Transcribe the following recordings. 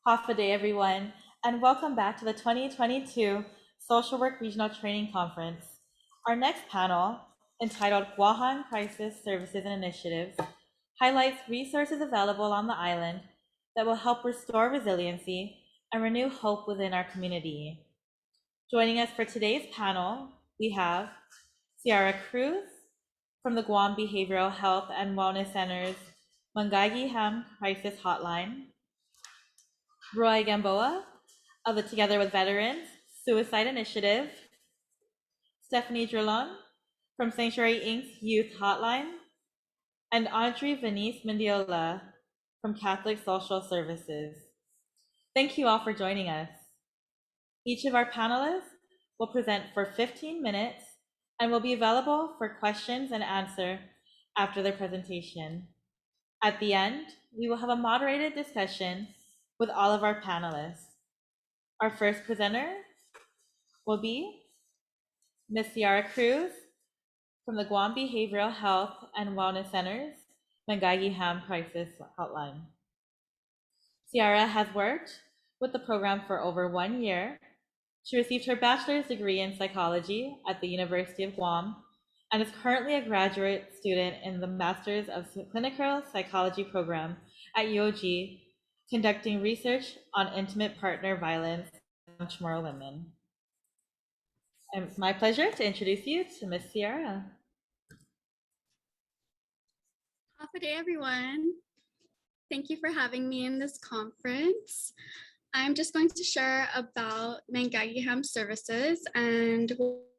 Half a day, everyone, and welcome back to the 2022 Social Work Regional Training Conference. Our next panel, entitled Guahan Crisis Services and Initiatives, highlights resources available on the island that will help restore resiliency and renew hope within our community. Joining us for today's panel, we have Seahara Cruz from the Guam Behavioral Health and Wellness Center's Guahan Crisis Hotline, Roy Gamboa of the Together with Veterans Suicide Initiative, Stephanie Drilon from Sanctuary Inc.'s Youth Hotline, and AudreyVenice Mendiola from Catholic Social Services. Thank you all for joining us. Each of our panelists will present for 15 minutes and will be available for questions and answer after their presentation. At the end, we will have a moderated discussion with all of our panelists. Our first presenter will be Ms. Seahara Cruz from the Guam Behavioral Health and Wellness Center's Guahan Crisis Hotline. Seahara has worked with the program for over 1 year. She received her bachelor's degree in psychology at the University of Guam and is currently a graduate student in the Master's of Clinical Psychology program at UOG, conducting research on intimate partner violence among Chamorro women. It's my pleasure to introduce you to Ms. Seahara. Half a day, everyone. Thank you for having me in this conference. I'm just going to share about Guahan Services and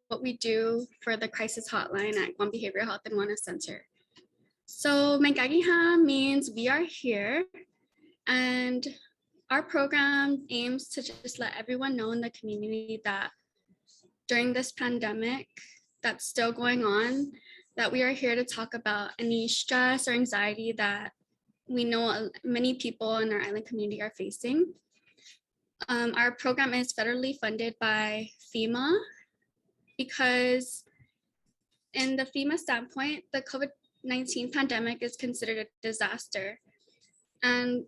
what we do for the crisis hotline at Guam Behavioral Health and Wellness Center. So Guahan means we are here, and our program aims to just let everyone know in the community that during this pandemic that's still going on, that we are here to talk about any stress or anxiety that we know many people in our island community are facing. Our program is federally funded by FEMA because in the FEMA standpoint, the COVID-19 pandemic is considered a disaster. And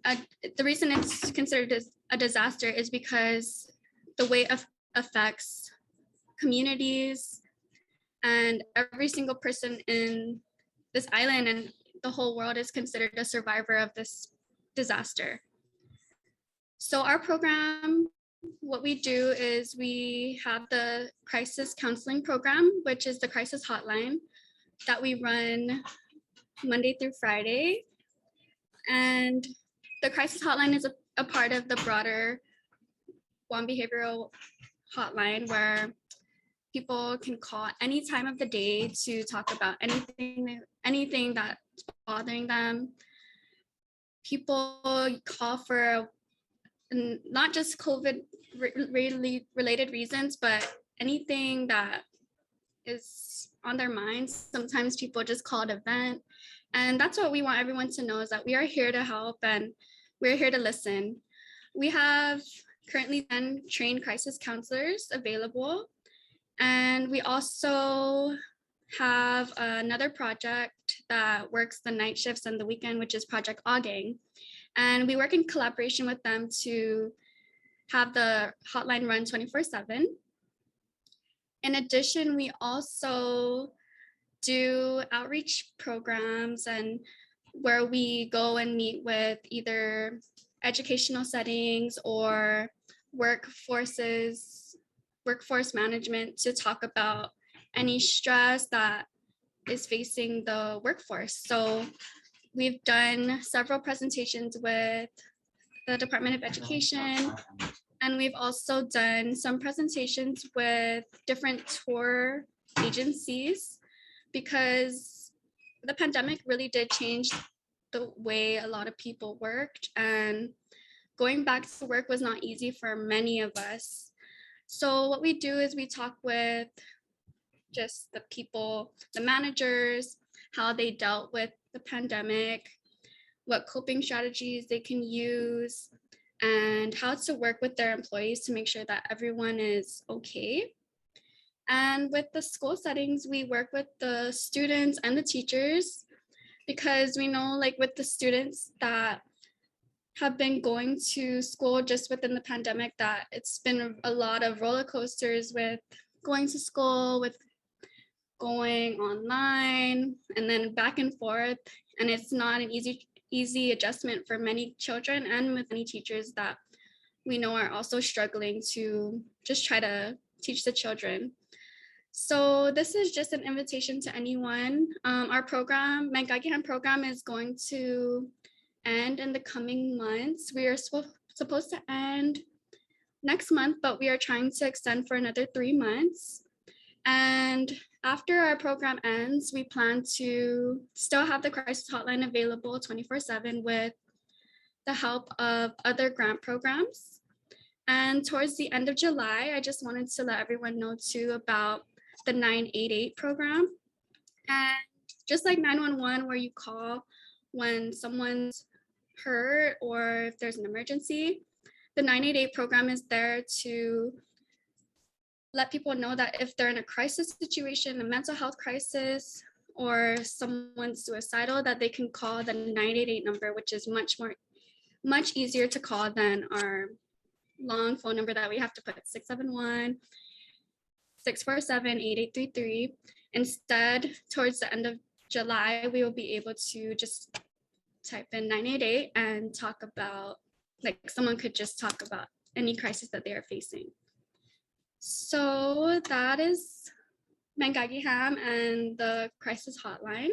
the reason it's considered a disaster is because the way it affects communities and every single person in this island and the whole world is considered a survivor of this disaster. So our program, what we do is we have the crisis counseling program, which is the crisis hotline that we run Monday through Friday. And the crisis hotline is a part of the broader Guam Behavioral Hotline where people can call any time of the day to talk about anything that's bothering them. People call for not just COVID related reasons, but anything that is on their minds. Sometimes people just call to vent. And that's what we want everyone to know, is that we are here to help and we're here to listen. We have currently 10 trained crisis counselors available. And we also have another project that works the night shifts and the weekend, which is Project Auging. And we work in collaboration with them to have the hotline run 24/7. In addition, we also do outreach programs and where we go and meet with either educational settings or workforce management to talk about any stress that is facing the workforce. So we've done several presentations with the Department of Education, and we've also done some presentations with different tour agencies because the pandemic really did change the way a lot of people worked, and going back to work was not easy for many of us. So what we do is we talk with just the people, the managers, how they dealt with the pandemic, what coping strategies they can use, and how to work with their employees to make sure that everyone is okay. And with the school settings, we work with the students and the teachers because we know, like with the students, that have been going to school just within the pandemic, that it's been a lot of roller coasters with going to school, with going online, and then back and forth. And it's not an easy adjustment for many children and with many teachers that we know are also struggling to just try to teach the children. So this is just an invitation to anyone. Our program, Mangagihan program, is going to end in the coming months. We are supposed to end next month, but we are trying to extend for another 3 months. And after our program ends, we plan to still have the crisis hotline available 24/7 with the help of other grant programs. And towards the end of July, I just wanted to let everyone know too about the 988 program. And just like 911, where you call when someone's hurt or if there's an emergency, the 988 program is there to let people know that if they're in a crisis situation, a mental health crisis, or someone's suicidal, that they can call the 988 number, which is much easier to call than our long phone number that we have to put 671-647-8833. Instead, towards the end of July, we will be able to just type in 988 and talk about, like, someone could just talk about any crisis that they are facing. So that is Mangagiham and the crisis hotline.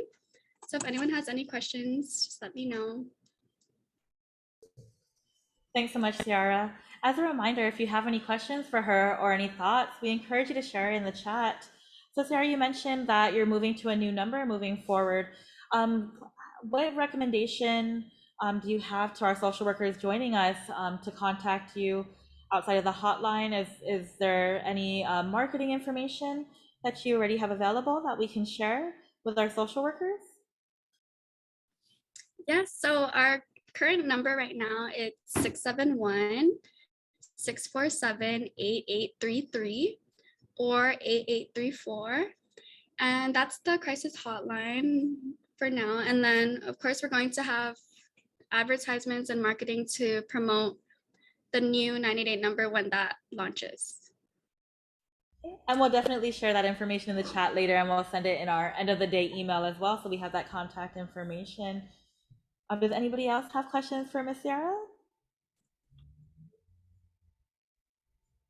So if anyone has any questions, just let me know. Thanks so much, Seahara. As a reminder, if you have any questions for her or any thoughts, we encourage you to share in the chat. So Seahara, you mentioned that you're moving to a new number moving forward. What recommendation do you have to our social workers joining us to contact you outside of the hotline? Is there any marketing information that you already have available that we can share with our social workers? Yes, so our current number right now is 671-647-8833 or 8834. And that's the crisis hotline for now. And then, of course, we're going to have advertisements and marketing to promote the new 988 number when that launches. And we'll definitely share that information in the chat later, and we'll send it in our end of the day email as well, so we have that contact information. Does anybody else have questions for Ms. Seahara?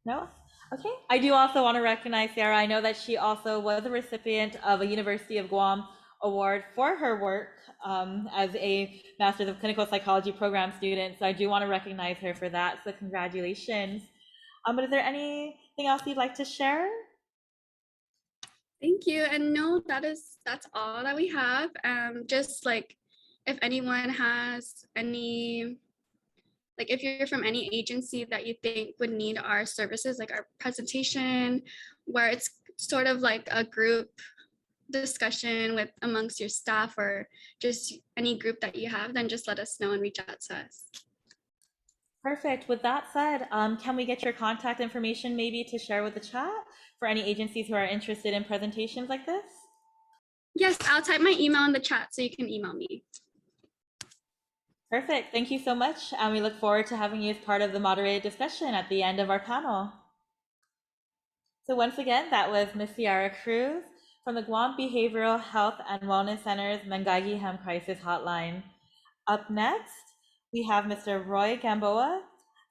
No? Okay. I do also want to recognize Seahara. I know that she also was a recipient of a University of Guam award for her work as a Master's of Clinical Psychology program student. So I do want to recognize her for that. So congratulations. But is there anything else you'd like to share? Thank you. And no, that's all that we have. Just like if anyone has any, like if you're from any agency that you think would need our services, like our presentation, where it's sort of like a group discussion with amongst your staff or just any group that you have, then just let us know and reach out to us. Perfect. With that said, can we get your contact information maybe to share with the chat for any agencies who are interested in presentations like this? Yes, I'll type my email in the chat so you can email me. Perfect. Thank you so much. And we look forward to having you as part of the moderated discussion at the end of our panel. So once again, that was Ms. Seahara Cruz from the Guam Behavioral Health and Wellness Center's Mangagiham Crisis Hotline. Up next, we have Mr. Roy Gamboa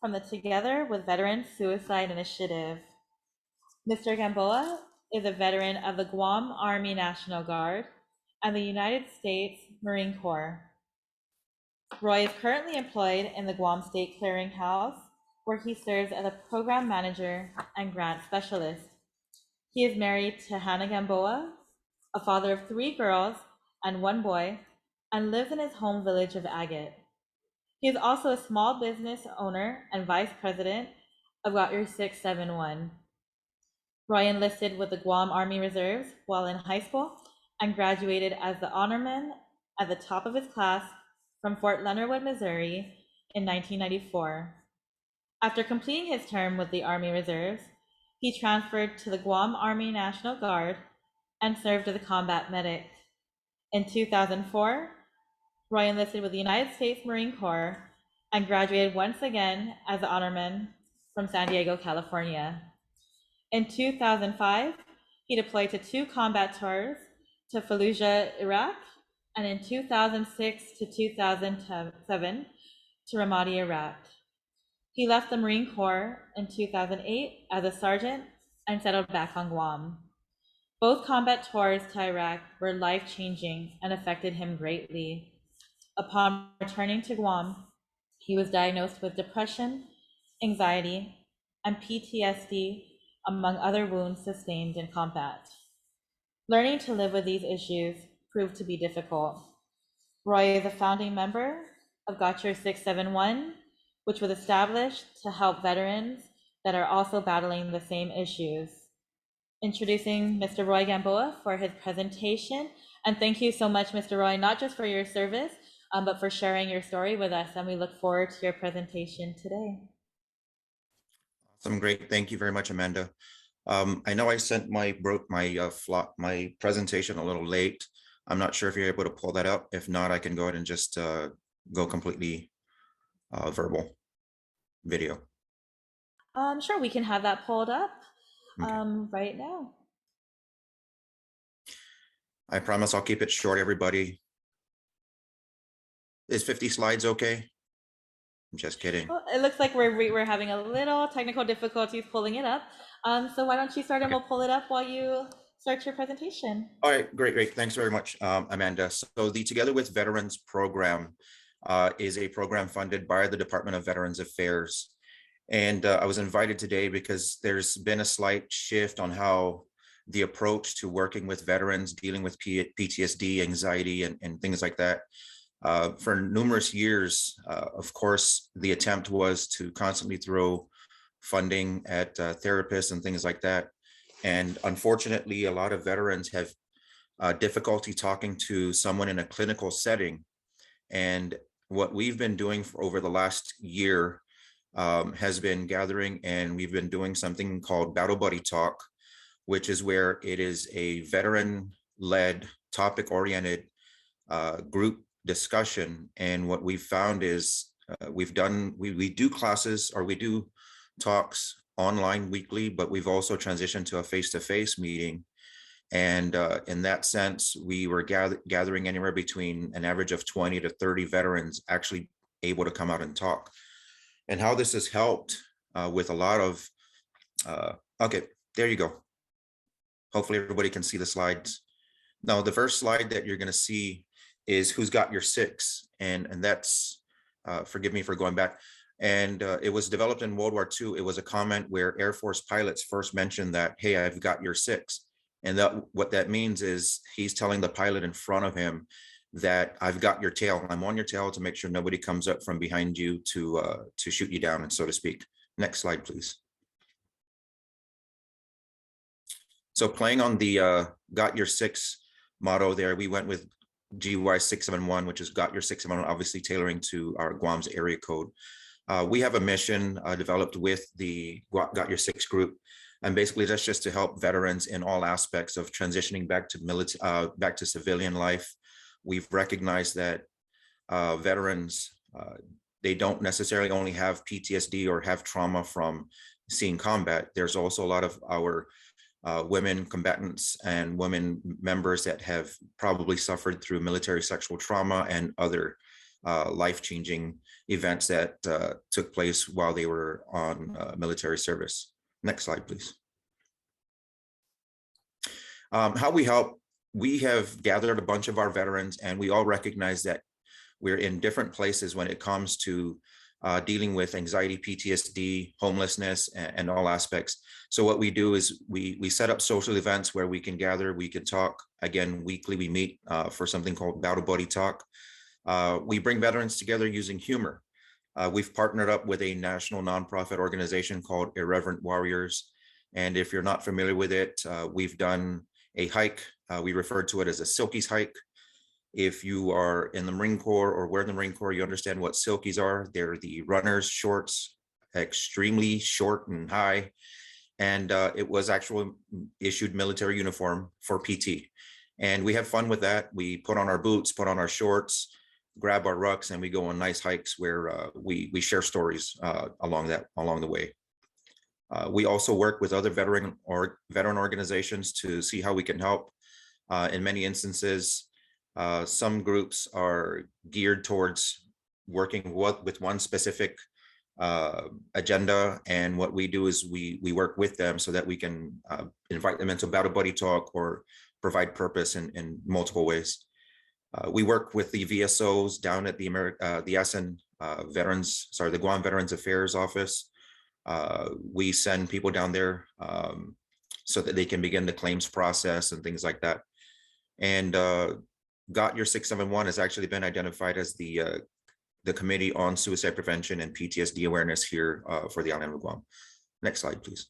from the Together with Veterans Suicide Initiative. Mr. Gamboa is a veteran of the Guam Army National Guard and the United States Marine Corps. Roy is currently employed in the Guam State Clearinghouse, where he serves as a program manager and grant specialist. He is married to Hannah Gamboa, a father of 3 girls and 1 boy, and lives in his home village of Agate. He is also a small business owner and vice president of Guahan 671. Roy enlisted with the Guam Army Reserves while in high school and graduated as the honorman at the top of his class from Fort Leonard Wood, Missouri in 1994. After completing his term with the Army Reserves, he transferred to the Guam Army National Guard and served as a combat medic. In 2004, Roy enlisted with the United States Marine Corps and graduated once again as an honorman from San Diego, California. In 2005, he deployed to 2 combat tours to Fallujah, Iraq, and in 2006 to 2007 to Ramadi, Iraq. He left the Marine Corps in 2008 as a sergeant and settled back on Guam. Both combat tours to Iraq were life-changing and affected him greatly. Upon returning to Guam, he was diagnosed with depression, anxiety, and PTSD, among other wounds sustained in combat. Learning to live with these issues proved to be difficult. Roy is a founding member of Got Your 671, which was established to help veterans that are also battling the same issues. Introducing Mr. Roy Gamboa for his presentation. And thank you so much, Mr. Roy, not just for your service, but for sharing your story with us. And we look forward to your presentation today. Awesome, great. Thank you very much, Amanda. I know I sent my presentation a little late. I'm not sure if you're able to pull that up. If not, I can go ahead and just go completely verbal video. Sure, we can have that pulled up Okay. right now. I promise I'll keep it short, everybody. Is 50 slides okay? I'm just kidding. Well, it looks like we're having a little technical difficulties pulling it up. So why don't you start and we'll pull it up while you start your presentation. All right, great. Thanks very much, Amanda. So the Together with Veterans program is a program funded by the Department of Veterans Affairs. And I was invited today because there's been a slight shift on how the approach to working with veterans, dealing with PTSD, anxiety, and things like that. For numerous years, of course, the attempt was to constantly throw funding at therapists and things like that. And unfortunately, a lot of veterans have difficulty talking to someone in a clinical setting. And what we've been doing for over the last year has been gathering, and we've been doing something called Battle Buddy Talk, which is where it is a veteran-led, topic-oriented group discussion. And what we've found is we do classes, or we do talks online weekly, but we've also transitioned to a face-to-face meeting. And in that sense, we were gathering anywhere between an average of 20 to 30 veterans actually able to come out and talk. And how this has helped with a lot of, okay, there you go. Hopefully everybody can see the slides. Now, the first slide that you're gonna see is who's got your six, and that's, forgive me for going back, and it was developed in World War II. It was a comment where Air Force pilots first mentioned that, hey, I've got your six. And that what that means is he's telling the pilot in front of him that I've got your tail. I'm on your tail to make sure nobody comes up from behind you to shoot you down, and so to speak. Next slide, please. So playing on the got your six motto there, we went with GY 671, which is got your 671, obviously tailoring to our Guam's area code. We have a mission developed with the Got Your Six group, and basically that's just to help veterans in all aspects of transitioning back to back to civilian life. We've recognized that veterans, they don't necessarily only have PTSD or have trauma from seeing combat. There's also a lot of our women combatants and women members that have probably suffered through military sexual trauma and other life-changing events that took place while they were on military service. Next slide, please. How we help, we have gathered a bunch of our veterans, and we all recognize that we're in different places when it comes to dealing with anxiety, PTSD, homelessness, and all aspects. So what we do is we set up social events where we can gather, we can talk. Again, weekly we meet for something called Battle Buddy Talk. We bring veterans together using humor. We've partnered up with a national nonprofit organization called Irreverent Warriors. And if you're not familiar with it, we've done a hike. We refer to it as a Silkies hike. If you are in the Marine Corps or were in the Marine Corps, you understand what Silkies are. They're the runners' shorts, extremely short and high. And it was actually issued military uniform for PT. And we have fun with that. We put on our boots, put on our shorts, grab our rucks and we go on nice hikes where we share stories along the way. We also work with other veteran organizations to see how we can help. In many instances, some groups are geared towards working with one specific agenda, and what we do is we work with them so that we can invite them into battle buddy talk or provide purpose in multiple ways. We work with the VSOs down at the the Guam Veterans Affairs Office. We send people down there so that they can begin the claims process and things like that. And Got Your 671 has actually been identified as the Committee on Suicide Prevention and PTSD Awareness here for the island of Guam. Next slide, please.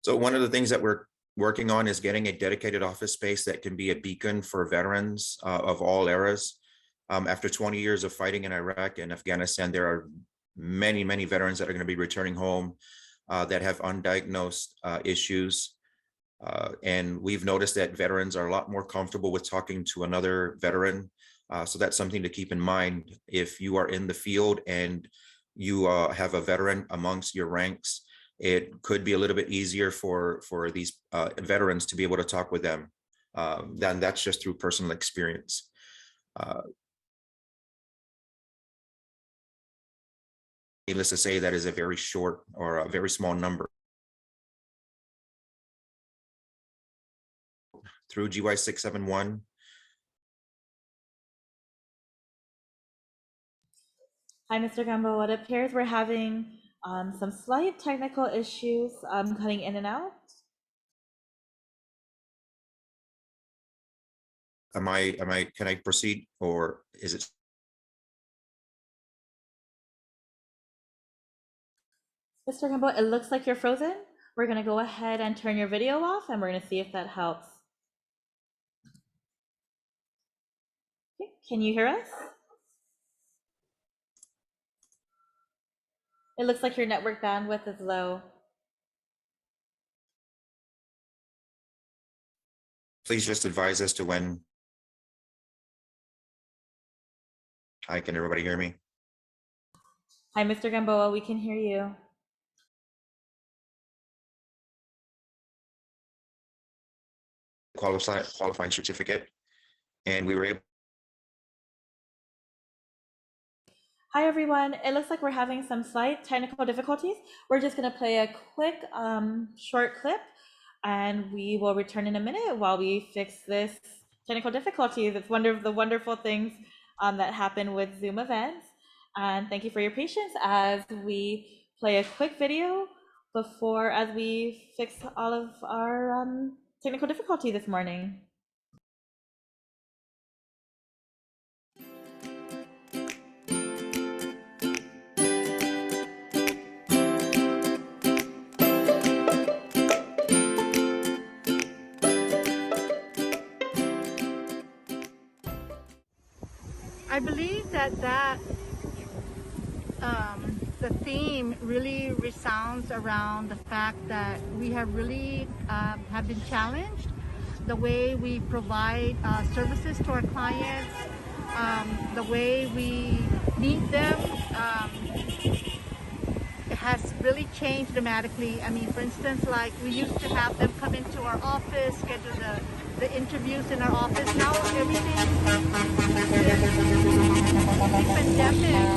So one of the things that we're working on is getting a dedicated office space that can be a beacon for veterans of all eras. After 20 years of fighting in Iraq and Afghanistan, there are many, many veterans that are going to be returning home that have undiagnosed issues. And we've noticed that veterans are a lot more comfortable with talking to another veteran. So that's something to keep in mind. If you are in the field and you have a veteran amongst your ranks, it could be a little bit easier for these veterans to be able to talk with them. Then that's just through personal experience. Needless to say, that is a very short or a very small number. Through GY 671. Hi, Mr. Gamboa. It appears we're having some slight technical issues cutting in and out. Can I proceed, or is it? Mr. Gamboa, it looks like you're frozen. We're going to go ahead and turn your video off, and we're going to see if that helps. Okay, can you hear us? It looks like your network bandwidth is low. Please just advise as to when. Hi, can everybody hear me? Hi, Mr. Gamboa, we can hear you. Qualifying certificate, and we were able. Hi, everyone. It looks like we're having some slight technical difficulties. We're just going to play a quick short clip, and we will return in a minute while we fix this technical difficulties. It's one of the wonderful things that happen with Zoom events. And thank you for your patience as we play a quick video as we fix all of our technical difficulty this morning. I believe that the theme really resounds around the fact that we have really have been challenged the way we provide services to our clients, the way we meet them. It has really changed dramatically. I mean, for instance, like we used to have them come into our office, schedule the interviews in our office. Now everything, the pandemic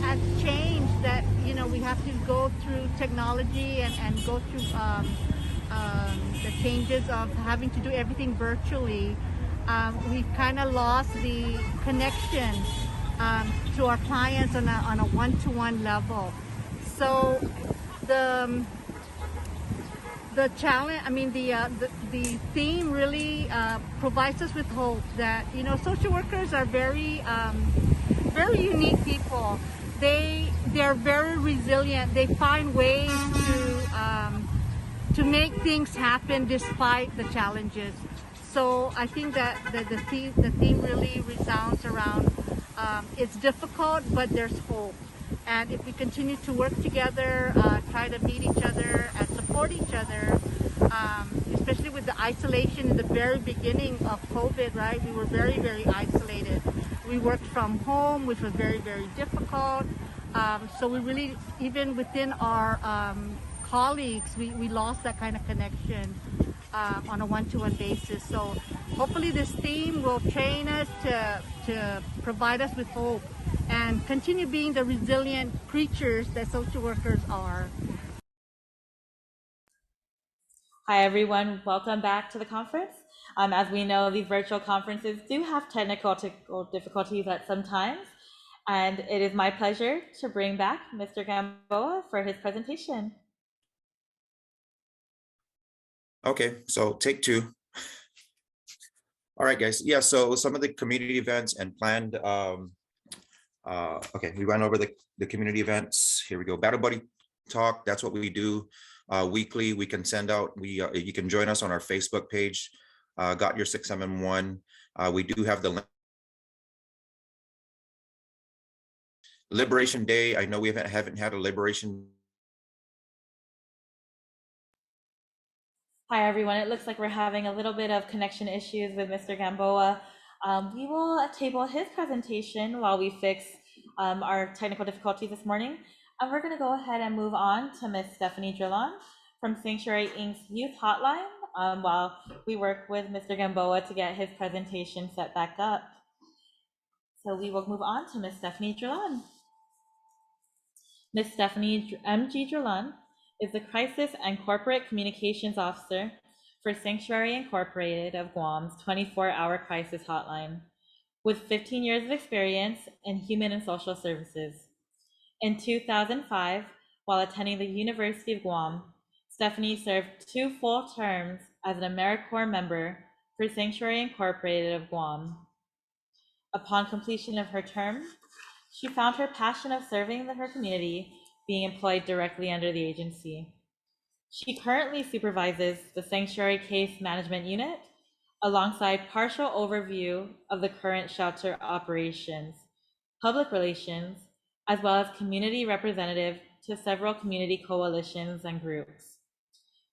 has changed that, you know, we have to go through technology and go through the changes of having to do everything virtually. We've kind of lost the connection to our clients on a one-to-one level. So the challenge, I mean, the theme really provides us with hope that, you know, social workers are very unique people. They're very resilient. They find ways to make things happen despite the challenges. So I think that the theme really resounds around it's difficult, but there's hope. And if we continue to work together, try to meet each other and support each other, especially with the isolation in the very beginning of COVID, right? We were very, very isolated. We worked from home, which was very, very difficult. So we really, even within our colleagues, we lost that kind of connection on a one-to-one basis. So hopefully this theme will train us to provide us with hope and continue being the resilient creatures that social workers are. Hi, everyone. Welcome back to the conference. As we know, these virtual conferences do have technical difficulties at some times, and it is my pleasure to bring back Mr. Gamboa for his presentation. Okay, so take two. All right, guys. Yeah, so some of the community events and planned, okay, we went over the community events. Here we go. Battle Buddy Talk, that's what we do weekly. We can send out, you can join us on our Facebook page, Got Your 671. We do have the Liberation Day. I know we haven't had a Liberation. Hi, everyone. It looks like we're having a little bit of connection issues with Mr. Gamboa. We will table his presentation while we fix our technical difficulties this morning. And we're going to go ahead and move on to Ms. Stephanie Drilon from Sanctuary Inc.'s Youth Hotline while we work with Mr. Gamboa to get his presentation set back up. So we will move on to Ms. Stephanie Drilon. Ms. Stephanie M.G. Drilon is the Crisis and Corporate Communications Officer for Sanctuary Incorporated of Guam's 24-hour crisis hotline, with 15 years of experience in human and social services. In 2005, while attending the University of Guam, Stephanie served 2 full terms as an AmeriCorps member for Sanctuary Incorporated of Guam. Upon completion of her term, she found her passion of serving her community being employed directly under the agency. She currently supervises the Sanctuary Case Management Unit alongside partial overview of the current shelter operations, public relations, as well as community representative to several community coalitions and groups.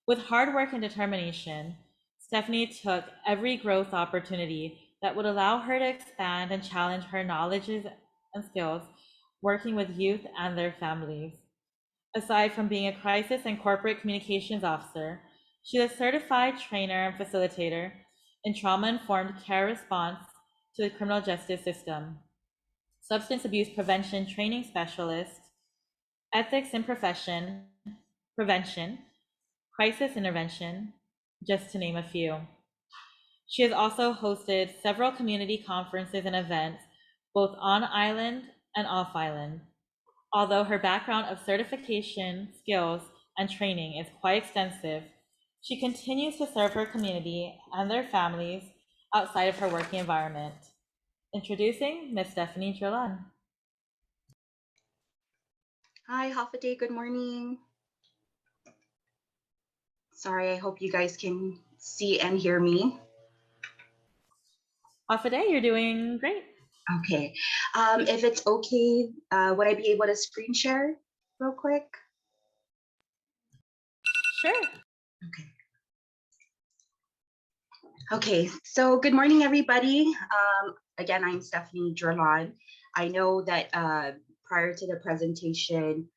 With hard work and determination, Stephanie took every growth opportunity that would allow her to expand and challenge her knowledges and skills working with youth and their families. Aside from being a crisis and corporate communications officer, she is a certified trainer and facilitator in trauma-informed care response to the criminal justice system, substance abuse prevention training specialist, ethics in profession, prevention, crisis intervention, just to name a few. She has also hosted several community conferences and events, both on island and off island. Although her background of certification, skills, and training is quite extensive, she continues to serve her community and their families outside of her working environment. Introducing Ms. Stephanie Drilon. Hi, half a day, good morning. Sorry, I hope you guys can see and hear me. Off a day, you're doing great. Okay, if it's okay, would I be able to screen share real quick? Sure. Okay, so good morning, everybody. Again, I'm Stephanie Drilon. I know that prior to the presentation,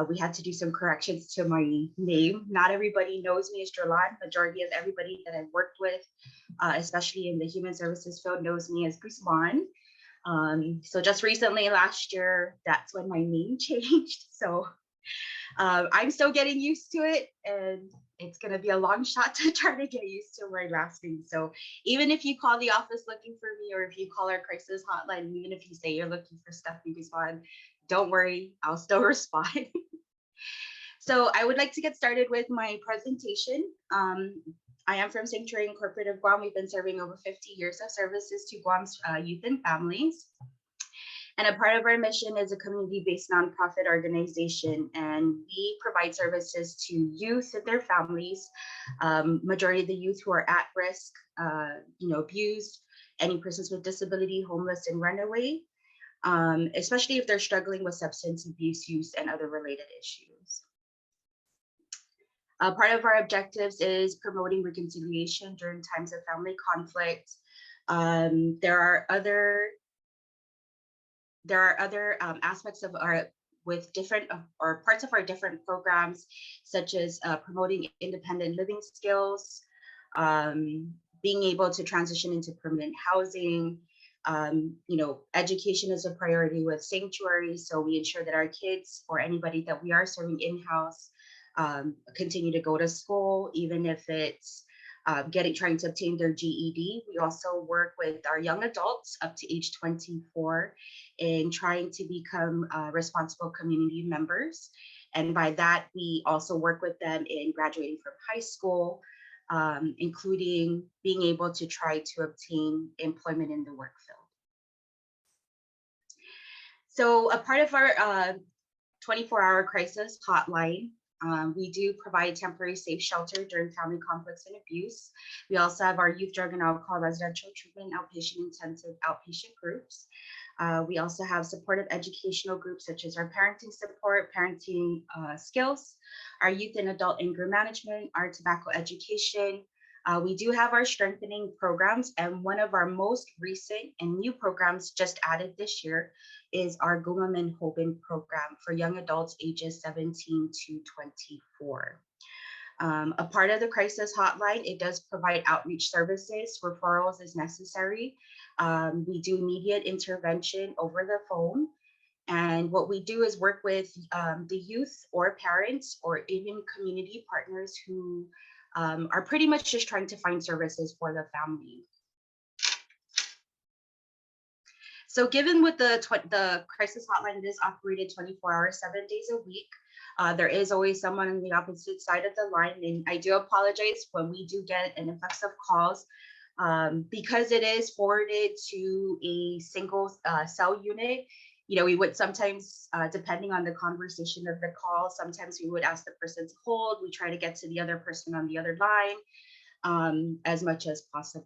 we had to do some corrections to my name. Not everybody knows me as Drilon. Majority of everybody that I've worked with, especially in the human services field, knows me as Guzman. So just recently, last year, that's when my name changed. So I'm still getting used to it, and it's going to be a long shot to try to get used to my last name. So even if you call the office looking for me, or if you call our crisis hotline, even if you say you're looking for Stephanie Guzman, don't worry, I'll still respond. So I would like to get started with my presentation. I am from Sanctuary Incorporated of Guam. We've been serving over 50 years of services to Guam's youth and families. And a part of our mission is a community-based nonprofit organization, and we provide services to youth and their families. Majority of the youth who are at risk, abused, any persons with disability, homeless, and runaway, especially if they're struggling with substance abuse use and other related issues. Part of our objectives is promoting reconciliation during times of family conflict. There are other aspects of our with different or parts of our different programs, such as promoting independent living skills, being able to transition into permanent housing. Education is a priority with sanctuaries, so we ensure that our kids or anybody that we are serving in-house continue to go to school, even if it's trying to obtain their GED. We also work with our young adults up to age 24 in trying to become responsible community members. And by that, we also work with them in graduating from high school, including being able to try to obtain employment in the work field. So a part of our 24-hour crisis hotline, we do provide temporary safe shelter during family conflicts and abuse. We also have our youth, drug, and alcohol residential treatment, outpatient intensive outpatient groups. We also have supportive educational groups such as our parenting support, parenting skills, our youth and adult anger management, our tobacco education. We do have our strengthening programs, and one of our most recent and new programs just added this year is our Guam and Hoban program for young adults ages 17 to 24. A part of the crisis hotline, it does provide outreach services, referrals as necessary. We do immediate intervention over the phone. And what we do is work with the youth or parents or even community partners who are pretty much just trying to find services for the family. So given with the crisis hotline is operated 24 hours, 7 days a week, there is always someone on the opposite side of the line. And I do apologize when we do get an influx of calls because it is forwarded to a single cell unit. We would sometimes, depending on the conversation of the call, sometimes we would ask the person to hold. We try to get to the other person on the other line as much as possible.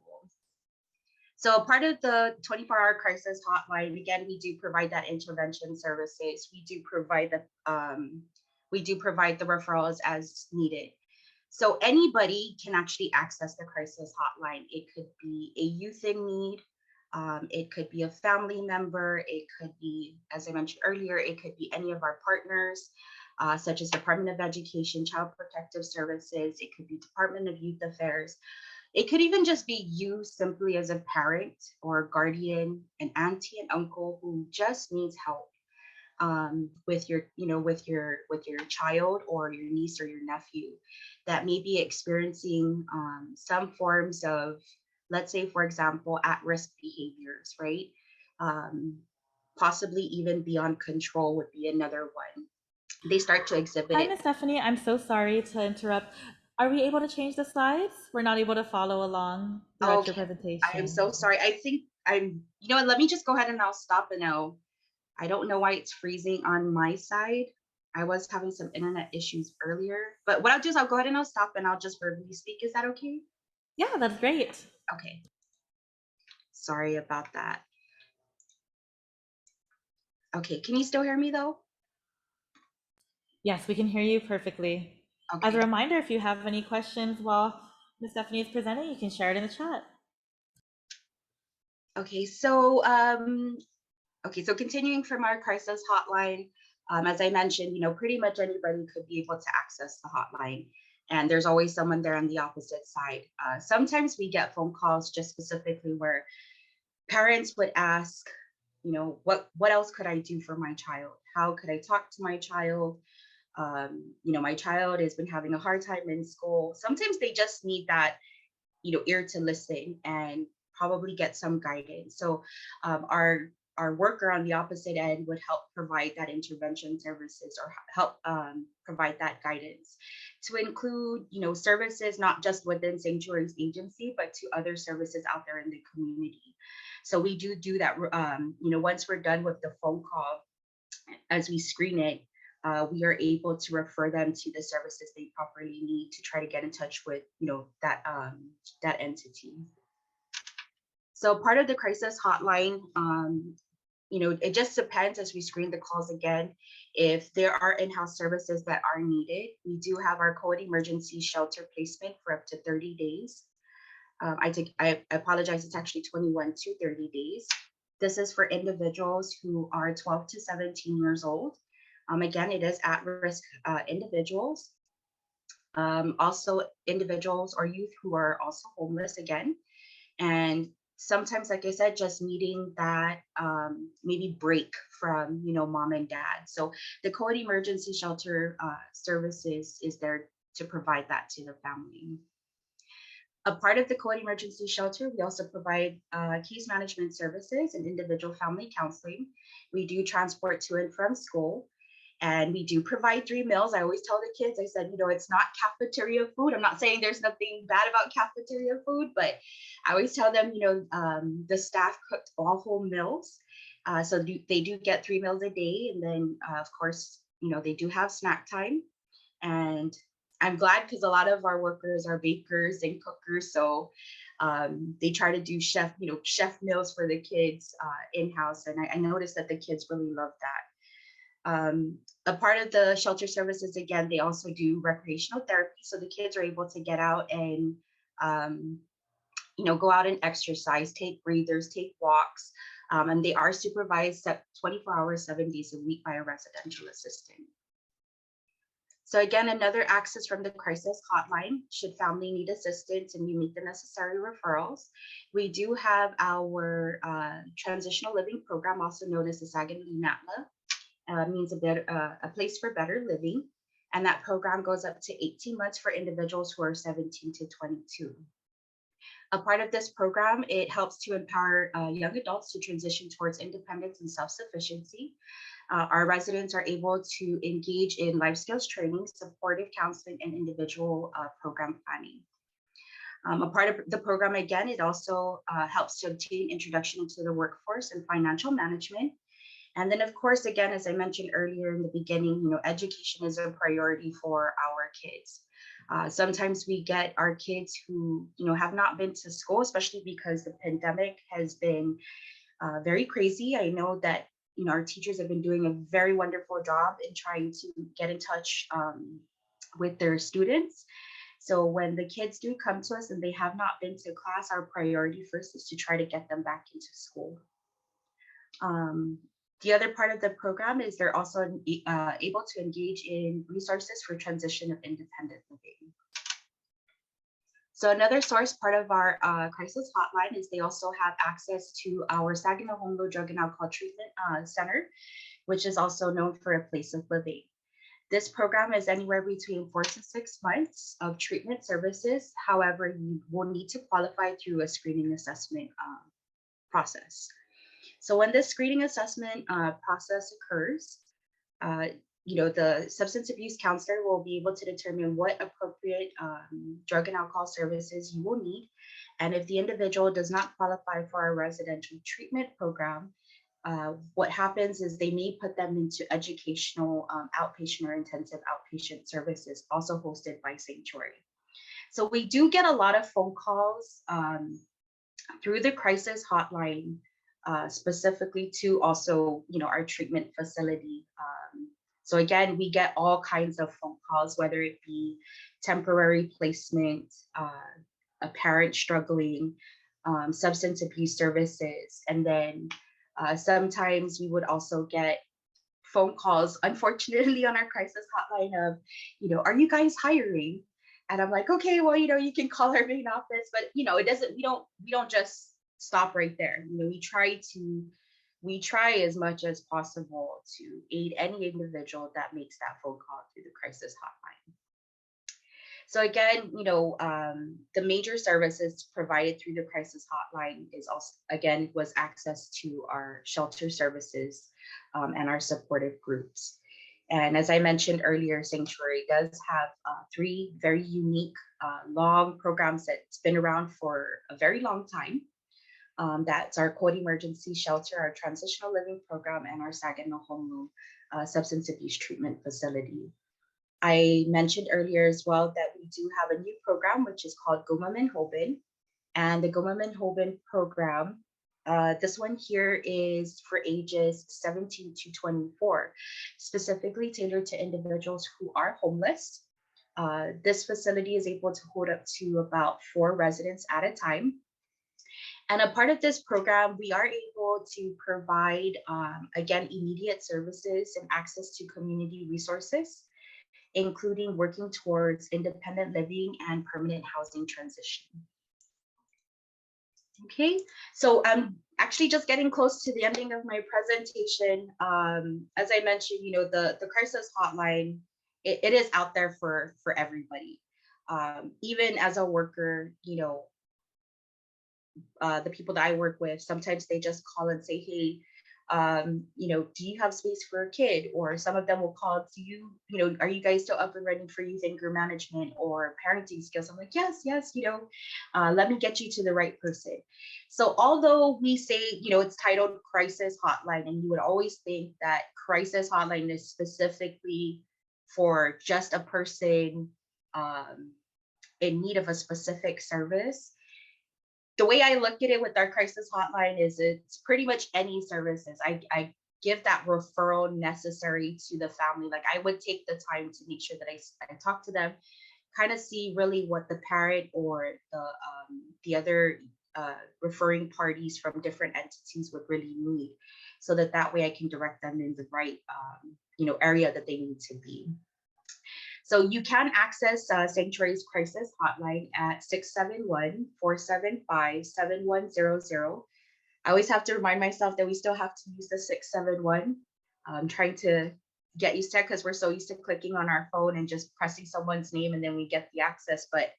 So part of the 24-hour crisis hotline, again, we do provide that intervention services. We do provide the referrals as needed. So anybody can actually access the crisis hotline. It could be a youth in need. It could be a family member. It could be, as I mentioned earlier, it could be any of our partners, such as Department of Education, Child Protective Services. It could be Department of Youth Affairs. It could even just be you simply as a parent or guardian, an auntie and uncle who just needs help with your child or your niece or your nephew that may be experiencing some forms of, let's say, for example, at-risk behaviors, right? Possibly even beyond control would be another one. They start to exhibit Hi, it. Ms. Stephanie. I'm so sorry to interrupt. Are we able to change the slides? We're not able to follow along throughout your Okay, presentation. I am so sorry. I think let me just go ahead and I'll stop and I don't know why it's freezing on my side. I was having some internet issues earlier, but what I'll do is I'll go ahead and I'll stop and I'll just verbally speak. Is that okay? Yeah, that's great. Okay. Sorry about that. Okay, can you still hear me though? Yes, we can hear you perfectly. Okay. As a reminder, if you have any questions while Ms. Stephanie is presenting, you can share it in the chat. Okay, so so continuing from our crisis hotline, as I mentioned, pretty much anybody could be able to access the hotline, and there's always someone there on the opposite side. Sometimes we get phone calls just specifically where parents would ask, what else could I do for my child? How could I talk to my child? My child has been having a hard time in school. Sometimes they just need that, ear to listen and probably get some guidance. So our worker on the opposite end would help provide that intervention services or help provide that guidance to include, services not just within Sanctuary's agency, but to other services out there in the community. So we do that, once we're done with the phone call, as we screen it, we are able to refer them to the services they properly need to try to get in touch with, that entity. So part of the crisis hotline, it just depends as we screen the calls again. If there are in-house services that are needed, we do have our COVID emergency shelter placement for up to 30 days. I apologize, it's actually 21 to 30 days. This is for individuals who are 12 to 17 years old. Again, it is at-risk individuals. Also individuals or youth who are also homeless again. And sometimes, like I said, just needing that maybe break from, mom and dad. So the COVID emergency shelter services is there to provide that to the family. A part of the COVID emergency shelter, we also provide case management services and individual family counseling. We do transport to and from school. And we do provide 3 meals. I always tell the kids, I said, it's not cafeteria food. I'm not saying there's nothing bad about cafeteria food, but I always tell them, the staff cooked all whole meals. So they do get 3 meals a day. And then, of course, they do have snack time. And I'm glad because a lot of our workers are bakers and cookers. So they try to do chef meals for the kids in-house. And I noticed that the kids really love that. A part of the shelter services, again, they also do recreational therapy. So the kids are able to get out and, go out and exercise, take breathers, take walks. And they are supervised 24 hours, 7 days a week by a residential assistant. So again, another access from the crisis hotline, should family need assistance and we make the necessary referrals. We do have our transitional living program, also known as the Saganlinatla. Means a place for better living. And that program goes up to 18 months for individuals who are 17 to 22. A part of this program, it helps to empower young adults to transition towards independence and self-sufficiency. Our residents are able to engage in life skills training, supportive counseling, and individual program planning. A part of the program, again, it also helps to obtain introduction into the workforce and financial management. And then, of course, again, as I mentioned earlier in the beginning, education is a priority for our kids. Sometimes we get our kids who, have not been to school, especially because the pandemic has been very crazy. I know that, our teachers have been doing a very wonderful job in trying to get in touch with their students. So when the kids do come to us and they have not been to class, our priority first is to try to get them back into school. The other part of the program is they're also able to engage in resources for transition of independent living. So another source part of our crisis hotline is they also have access to our Saginaw Home Low Drug and Alcohol Treatment Center, which is also known for a place of living. This program is anywhere between 4 to 6 months of treatment services. However, you will need to qualify through a screening assessment process. So when this screening assessment process occurs, the substance abuse counselor will be able to determine what appropriate drug and alcohol services you will need. And if the individual does not qualify for our residential treatment program, what happens is they may put them into educational outpatient or intensive outpatient services, also hosted by Sanctuary. So we do get a lot of phone calls through the crisis hotline, specifically to also, our treatment facility. So again, we get all kinds of phone calls, whether it be temporary placement, a parent struggling, substance abuse services, and then sometimes we would also get phone calls, unfortunately, on our crisis hotline of, are you guys hiring? And I'm like, okay, well, you can call our main office, but it doesn't. We don't just stop right there. We try as much as possible to aid any individual that makes that phone call through the crisis hotline. So again, the major services provided through the crisis hotline is also, again, was access to our shelter services and our supportive groups. And as I mentioned earlier, Sanctuary does have 3 very unique long programs that's been around for a very long time. That's our COVID emergency shelter, our transitional living program, and our Saginaw Home Low substance abuse treatment facility. I mentioned earlier as well that we do have a new program, which is called Gumaman Hoban. And the Gumaman Hoban program This one here is for ages 17 to 24, specifically tailored to individuals who are homeless. This facility is able to hold up to about 4 residents at a time. And a part of this program, we are able to provide, again, immediate services and access to community resources, including working towards independent living and permanent housing transition. Okay, so I'm actually just getting close to the ending of my presentation. As I mentioned, the crisis hotline, it is out there for everybody. Even as a worker, the people that I work with, sometimes they just call and say, hey, do you have space for a kid? Or some of them will call, are you guys still up and running for youth anger management or parenting skills? I'm like, yes, let me get you to the right person. So although we say, it's titled Crisis Hotline, and you would always think that Crisis Hotline is specifically for just a person in need of a specific service, the way I look at it with our crisis hotline is it's pretty much any services. I give that referral necessary to the family. Like, I would take the time to make sure that I talk to them, kind of see really what the parent or the other referring parties from different entities would really need, so that way I can direct them in the right area that they need to be. So you can access Sanctuary's crisis hotline at 671-475-7100. I always have to remind myself that we still have to use the 671. I'm trying to get used to it because we're so used to clicking on our phone and just pressing someone's name and then we get the access. But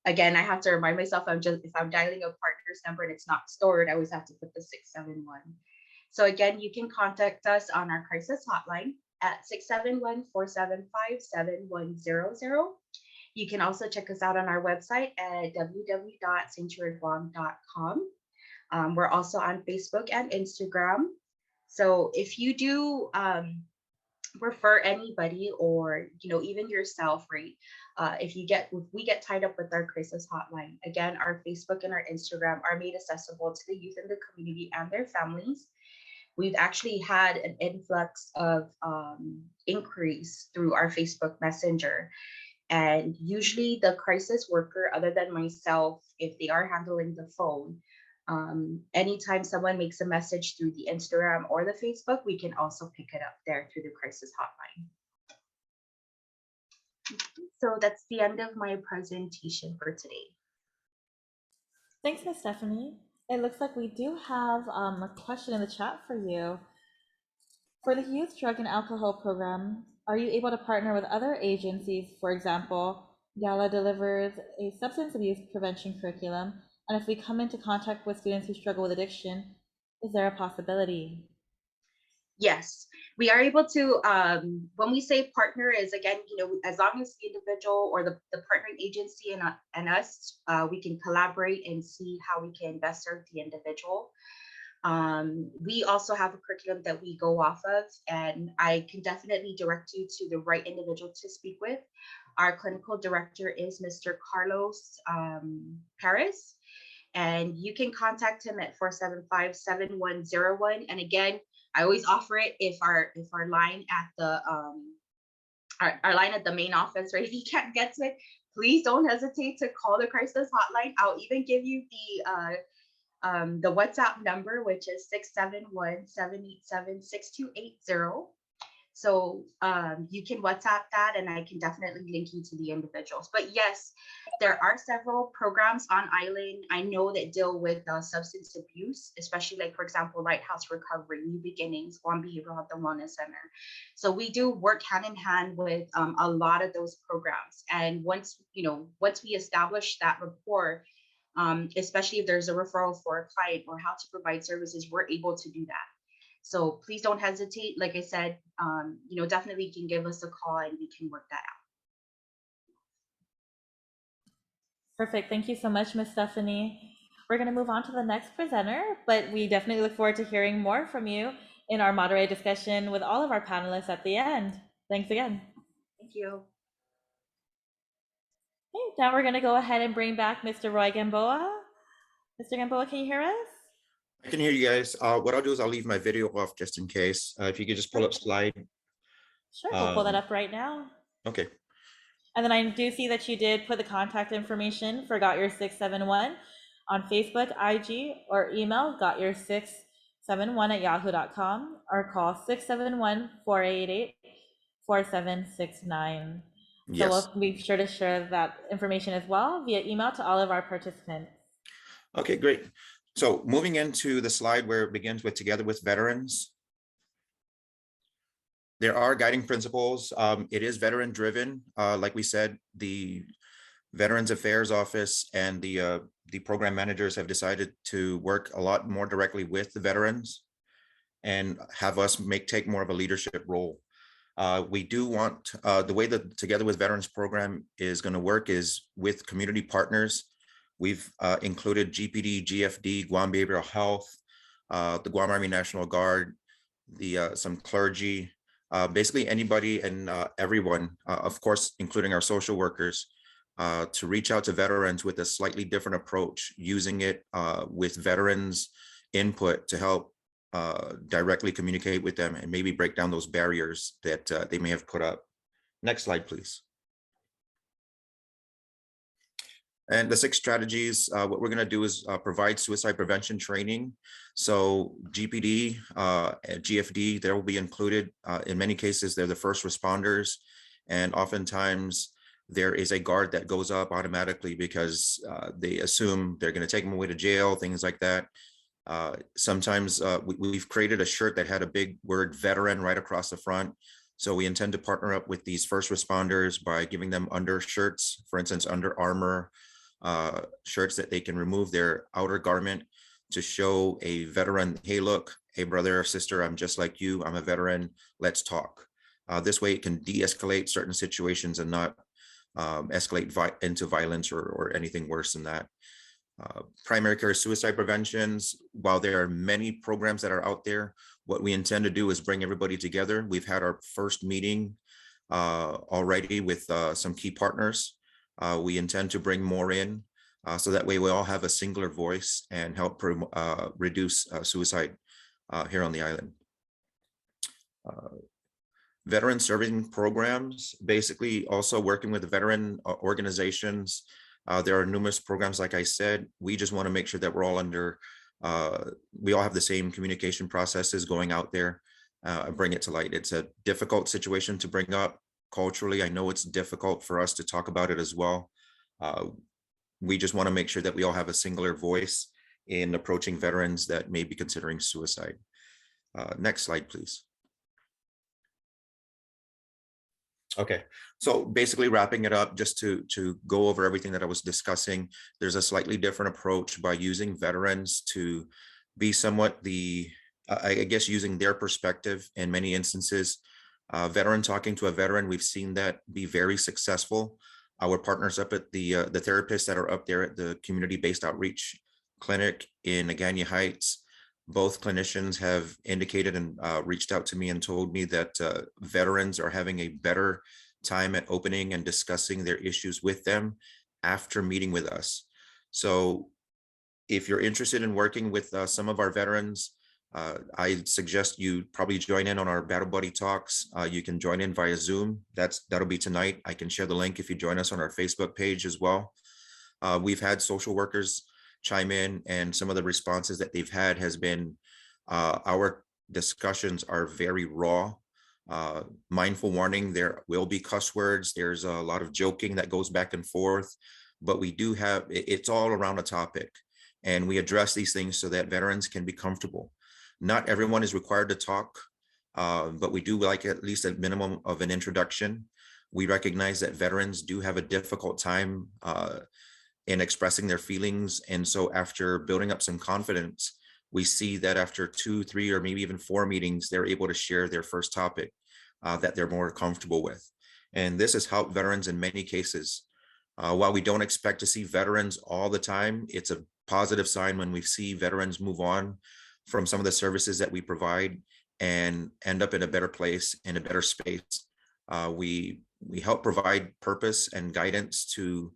again, I have to remind myself, if I'm dialing a partner's number and it's not stored, I always have to put the 671. So again, you can contact us on our crisis hotline at 671-475-7100. You can also check us out on our website at www.sanctuaryguam.com. We're also on Facebook and Instagram. So if you do refer anybody, or even yourself, right? If we get tied up with our crisis hotline, again, our Facebook and our Instagram are made accessible to the youth in the community and their families. We've actually had an influx of inquiries through our Facebook Messenger. And usually the crisis worker, other than myself, if they are handling the phone, anytime someone makes a message through the Instagram or the Facebook, we can also pick it up there through the crisis hotline. So that's the end of my presentation for today. Thanks, Ms. Stephanie. It looks like we do have a question in the chat for you. For the youth drug and alcohol program, are you able to partner with other agencies? For example, Gala delivers a substance abuse prevention curriculum, and if we come into contact with students who struggle with addiction, is there a possibility? Yes, we are able to, when we say partner, is again, as long as the individual or the partnering agency and us, we can collaborate and see how we can best serve the individual. We also have a curriculum that we go off of, and I can definitely direct you to the right individual to speak with. Our clinical director is Mr. Carlos Perez, and you can contact him at 475-7101. And again, I always offer it if our line at the our line at the main office, right? If you can't get to it, please don't hesitate to call the crisis hotline. I'll even give you the WhatsApp number, which is 671-787-6280. So you can WhatsApp that, and I can definitely link you to the individuals. But yes, there are several programs on island I know that deal with substance abuse, especially like, for example, Lighthouse Recovery, New Beginnings, Guam Behavioral Health and Wellness Center. So we do work hand in hand with a lot of those programs. And once we establish that rapport, especially if there's a referral for a client or how to provide services, we're able to do that. So please don't hesitate. Like I said, definitely you can give us a call and we can work that out. Perfect. Thank you so much, Ms. Stephanie. We're going to move on to the next presenter, but we definitely look forward to hearing more from you in our moderated discussion with all of our panelists at the end. Thanks again. Thank you. Okay, now we're going to go ahead and bring back Mr. Roy Gamboa. Mr. Gamboa, can you hear us? I can hear you guys. What I'll do is I'll leave my video off just in case. If you could just pull up slide. Sure, we'll pull that Um, up right now. Okay. And then I do see that you did put the contact information for Got Your 671 on Facebook, IG, or email gotyour671@yahoo.com or call 671-488-4769. So Yes. we'll be sure to share that information as well via email to all of our participants. Okay, great. So moving into the slide where it begins with Together with Veterans. There are guiding principles. It is veteran driven. Like we said, the Veterans Affairs Office and the program managers have decided to work a lot more directly with the veterans and have us take more of a leadership role. We do want the way that Together with Veterans program is going to work is with community partners. We've included GPD, GFD, Guam Behavioral Health, the Guam Army National Guard, some clergy, basically anybody and everyone, of course, including our social workers, to reach out to veterans with a slightly different approach, using it with veterans input to help directly communicate with them and maybe break down those barriers that they may have put up. Next slide, please. And the 6 strategies, what we're going to do is provide suicide prevention training. So GPD, GFD, they will be included. In many cases, they're the first responders. And oftentimes there is a guard that goes up automatically because they assume they're going to take them away to jail, things like that. Sometimes we've created a shirt that had a big word veteran right across the front. So we intend to partner up with these first responders by giving them undershirts, for instance, Under Armour shirts that they can remove their outer garment to show a veteran, hey, look, hey, brother or sister, I'm just like you. I'm a veteran. Let's talk. This way it can de-escalate certain situations and not escalate into violence or anything worse than that. Primary care suicide preventions, while there are many programs that are out there, what we intend to do is bring everybody together. We've had our first meeting already with some key partners. We intend to bring more in so that way we all have a singular voice and help reduce suicide here on the island. Veteran serving programs, basically also working with the veteran organizations. There are numerous programs, like I said. We just want to make sure that we're all under, we all have the same communication processes going out there and bring it to light. It's a difficult situation to bring up culturally. I know it's difficult for us to talk about it as well. We just want to make sure that we all have a singular voice in approaching veterans that may be considering suicide. Next slide, please. Okay, so basically wrapping it up, just to go over everything that I was discussing, there's a slightly different approach by using veterans to be somewhat I guess using their perspective in many instances. Veteran talking to a veteran, we've seen that be very successful. Our partners up at the therapists that are up there at the community-based outreach clinic in Agania Heights, both clinicians have indicated and reached out to me and told me that veterans are having a better time at opening and discussing their issues with them after meeting with us. So if you're interested in working with some of our veterans, I suggest you probably join in on our Battle Buddy talks. You can join in via Zoom. That'll be tonight. I can share the link if you join us on our Facebook page as well. We've had social workers chime in, and some of the responses that they've had has been our discussions are very raw. Mindful warning, there will be cuss words. There's a lot of joking that goes back and forth, but we do have, it's all around a topic, and we address these things so that veterans can be comfortable. Not everyone is required to talk, but we do like at least a minimum of an introduction. We recognize that veterans do have a difficult time in expressing their feelings. And so after building up some confidence, we see that after 2, 3, or maybe even 4 meetings, they're able to share their first topic that they're more comfortable with. And this has helped veterans in many cases. While we don't expect to see veterans all the time, it's a positive sign when we see veterans move on from some of the services that we provide and end up in a better place, in a better space. We help provide purpose and guidance to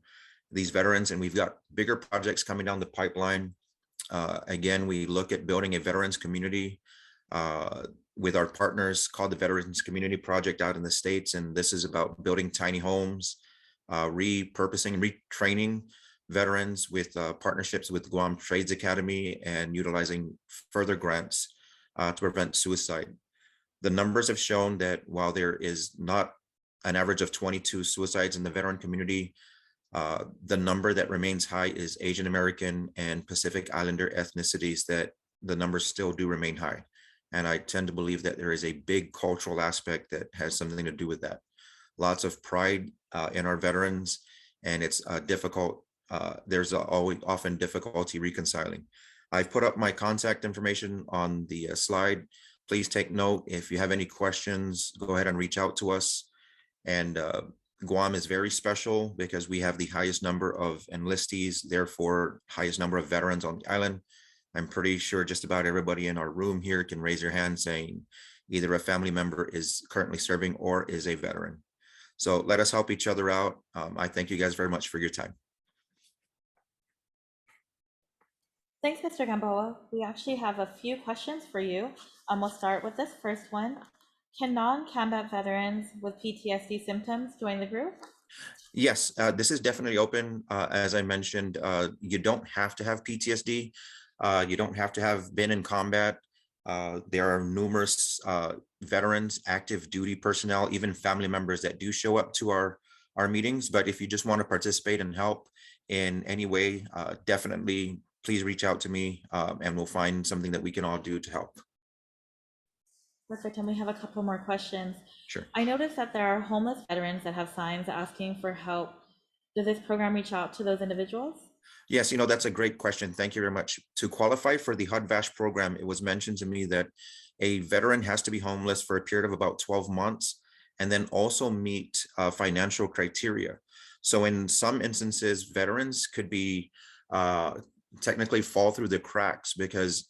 these veterans, and we've got bigger projects coming down the pipeline. Again, we look at building a veterans community with our partners called the Veterans Community Project out in the States. And this is about building tiny homes, repurposing, retraining veterans with partnerships with Guam Trades Academy and utilizing further grants to prevent suicide. The numbers have shown that while there is not an average of 22 suicides in the veteran community, the number that remains high is Asian American and Pacific Islander ethnicities, that the numbers still do remain high. And I tend to believe that there is a big cultural aspect that has something to do with that. Lots of pride in our veterans, and it's difficult. There's always often difficulty reconciling. I've put up my contact information on the slide. Please take note. If you have any questions, go ahead and reach out to us. And Guam is very special because we have the highest number of enlistees, therefore highest number of veterans on the island. I'm pretty sure just about everybody in our room here can raise their hand saying either a family member is currently serving or is a veteran. So let us help each other out. I thank you guys very much for your time. Thanks, Mr. Gamboa. We actually have a few questions for you. We'll start with this first one. Can non-combat veterans with PTSD symptoms join the group? Yes, this is definitely open. As I mentioned, you don't have to have PTSD. You don't have to have been in combat. There are numerous veterans, active duty personnel, even family members that do show up to our meetings. But if you just want to participate and help in any way, definitely please reach out to me and we'll find something that we can all do to help. Perfect. And we have a couple more questions. Sure. I noticed that there are homeless veterans that have signs asking for help. Does this program reach out to those individuals? Yes, that's a great question. Thank you very much. To qualify for the HUD-VASH program, it was mentioned to me that a veteran has to be homeless for a period of about 12 months and then also meet financial criteria. So in some instances, veterans could be technically fall through the cracks, because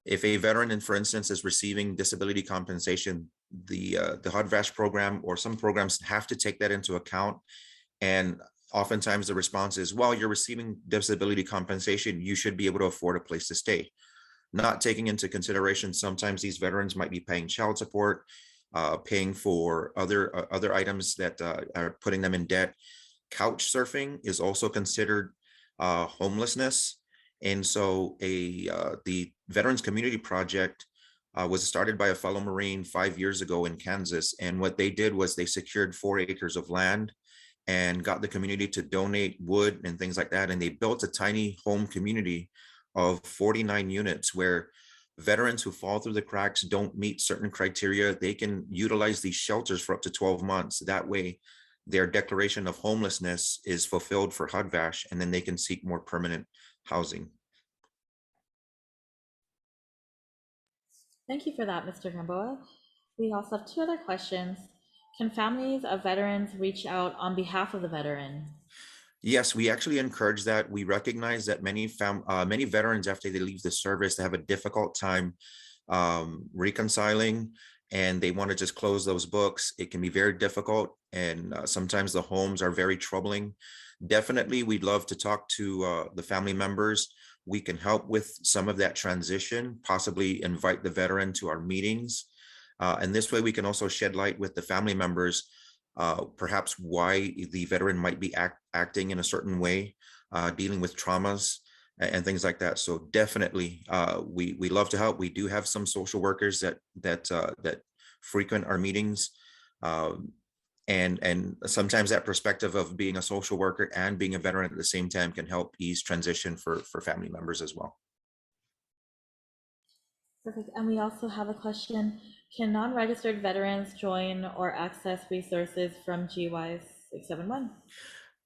if a veteran, for instance, is receiving disability compensation, the HUD-VASH program or some programs have to take that into account. And oftentimes the response is, well, you're receiving disability compensation, you should be able to afford a place to stay. Not taking into consideration, sometimes these veterans might be paying child support, paying for other items that are putting them in debt. Couch surfing is also considered homelessness. And so the Veterans Community Project was started by a fellow Marine 5 years ago in Kansas. And what they did was they secured 4 acres of land and got the community to donate wood and things like that. And they built a tiny home community of 49 units where veterans who fall through the cracks, don't meet certain criteria, they can utilize these shelters for up to 12 months. That way, their declaration of homelessness is fulfilled for HUD-VASH, and then they can seek more permanent housing. Thank you for that, Mr. Gamboa. We also have 2 other questions. Can families of veterans reach out on behalf of the veteran? Yes, we actually encourage that. We recognize that many veterans, after they leave the service, they have a difficult time reconciling, and they want to just close those books. It can be very difficult, and sometimes the homes are very troubling. Definitely, we'd love to talk to the family members. We can help with some of that transition, possibly invite the veteran to our meetings. And this way we can also shed light with the family members, perhaps why the veteran might be acting in a certain way, dealing with traumas and things like that. So definitely, we love to help. We do have some social workers that frequent our meetings. And sometimes that perspective of being a social worker and being a veteran at the same time can help ease transition for family members as well. Perfect. And we also have a question. Can non-registered veterans join or access resources from GY 671?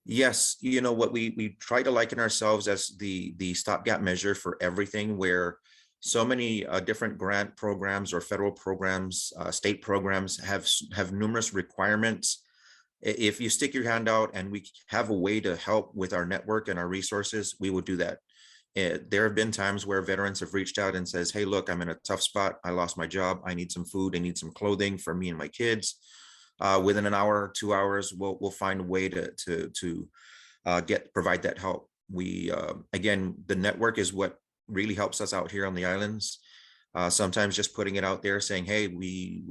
Yes, what we try to liken ourselves as the stopgap measure for everything, where so many different grant programs or federal programs, state programs have numerous requirements. If you stick your hand out and we have a way to help with our network and our resources, we will do that. There have been times where veterans have reached out and says, hey, look, I'm in a tough spot. I lost my job. I need some food. I need some clothing for me and my kids. Within an hour, 2 hours, we'll find a way to provide that help. We again, the network is what really helps us out here on the islands. Sometimes just putting it out there saying, hey, we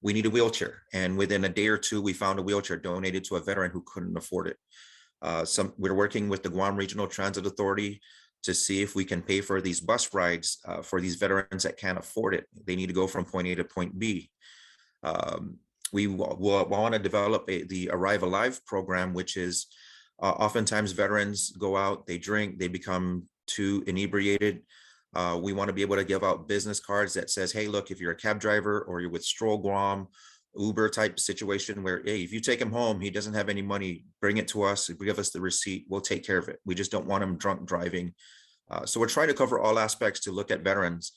need a wheelchair. And within a day or two, we found a wheelchair donated to a veteran who couldn't afford it. We're working with the Guam Regional Transit Authority to see if we can pay for these bus rides for these veterans that can't afford it. They need to go from point A to point B. We want to develop the Arrive Alive program, which is oftentimes veterans go out, they drink, they become too inebriated. We want to be able to give out business cards that says, hey, look, if you're a cab driver or you're with Stroll Guam, Uber type situation where, hey, if you take him home, he doesn't have any money, bring it to us, give us the receipt, we'll take care of it. We just don't want him drunk driving. So we're trying to cover all aspects to look at veterans.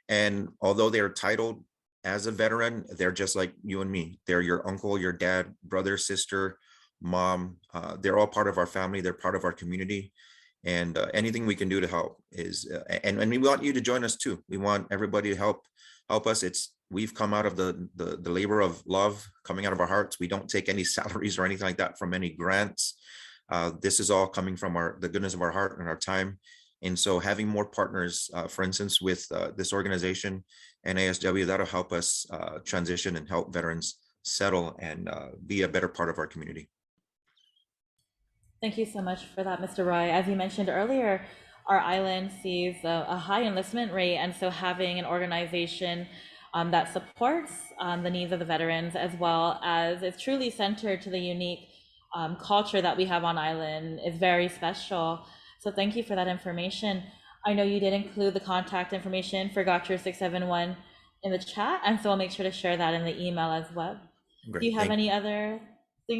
And although they're titled as a veteran, they're just like you and me. They're your uncle, your dad, brother, sister, mom. They're all part of our family. They're part of our community. And anything we can do to help is, and we want you to join us too. We want everybody to help us. We've come out of the labor of love coming out of our hearts. We don't take any salaries or anything like that from any grants. This is all coming from the goodness of our heart and our time. And so having more partners, for instance, with this organization, NASW, that'll help us transition and help veterans settle and be a better part of our community. Thank you so much for that, Mr. Roy. As you mentioned earlier, our island sees a high enlistment rate, and so having an organization that supports the needs of the veterans, as well as is truly centered to the unique culture that we have on island, is very special. So thank you for that information. I know you did include the contact information for Gotcha 671 in the chat, and so I'll make sure to share that in the email as well. Great. Do you have any other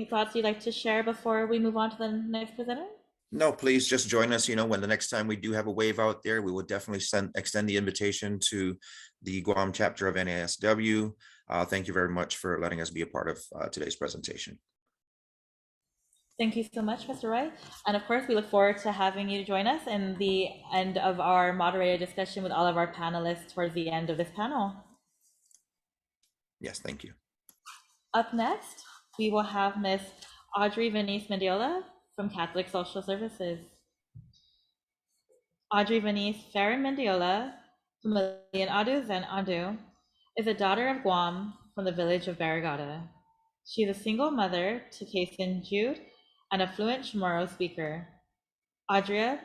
thoughts you'd like to share before we move on to the next presenter? No, please just join us. When the next time we do have a wave out there, we will definitely extend the invitation to the Guam chapter of NASW. Thank you very much for letting us be a part of today's presentation. Thank you so much, Mr. Roy. And of course, we look forward to having you join us in the end of our moderated discussion with all of our panelists towards the end of this panel. Yes, thank you. Up next, we will have Miss AudreyVenice Mendiola from Catholic Social Services. AudreyVenice Mendiola, Familian Adu Zen Adu, is a daughter of Guam from the village of Barrigada. She is a single mother to Kason Jude and a fluent Chamorro speaker. Audrey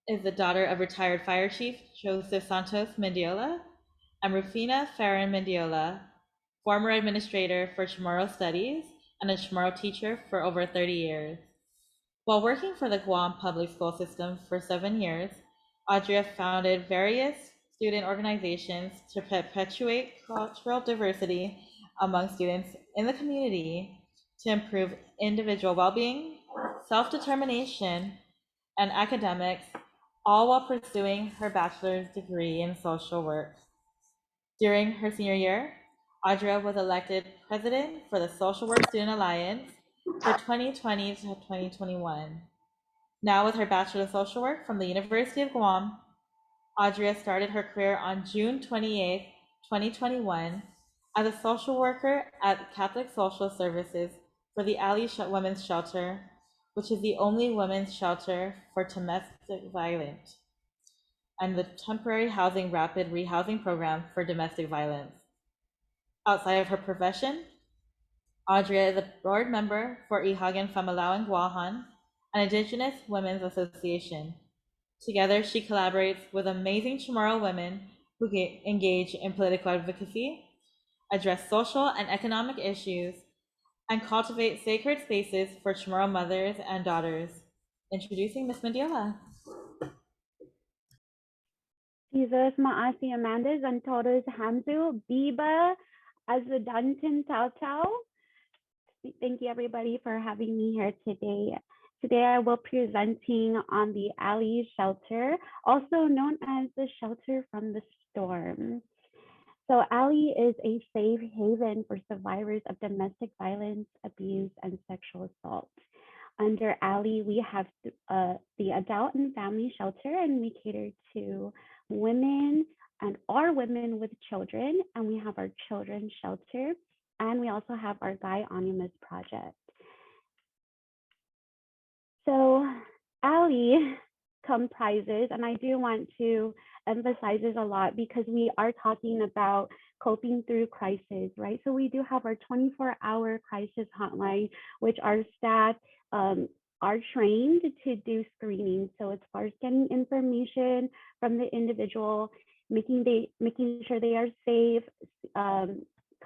is the daughter of retired Fire Chief Joseph Santos Mendiola and Rufina Farron Mendiola, former administrator for Chamorro Studies and a Chamorro teacher for over 30 years. While working for the Guam public school system for 7 years, Audrey founded various student organizations to perpetuate cultural diversity among students in the community to improve individual well-being, self-determination, and academics, all while pursuing her bachelor's degree in social work. During her senior year, Audrey was elected president for the Social Work Student Alliance for 2020 to 2021. Now with her Bachelor of Social Work from the University of Guam, Audrey started her career on June 28, 2021 as a social worker at Catholic Social Services for the Ali Women's Shelter, which is the only women's shelter for domestic violence, and the Temporary Housing Rapid Rehousing Program for domestic violence. Outside of her profession, Audrey is a board member for Ihagan Famalawan Guahan, an Indigenous Women's Association. Together, she collaborates with amazing Chamorro women who engage in political advocacy, address social and economic issues, and cultivate sacred spaces for Chamorro mothers and daughters. Introducing Ms. Mendiola. Jesus Maasi Amandas and Todos Hamzu, Biba Azudantin Tau Tau. Thank you everybody for having me here today. Today I will be presenting on the Ali Shelter, also known as the Shelter from the Storm. So Ali is a safe haven for survivors of domestic violence, abuse, and sexual assault. Under Ali, we have the adult and family shelter, and we cater to women and our women with children, and we have our children's shelter, and we also have our Guy Onimus project. So Ali comprises, and I do want to emphasize this a lot because we are talking about coping through crisis, right? So we do have our 24-hour crisis hotline, which our staff are trained to do screening. So as far as getting information from the individual, making sure they are safe,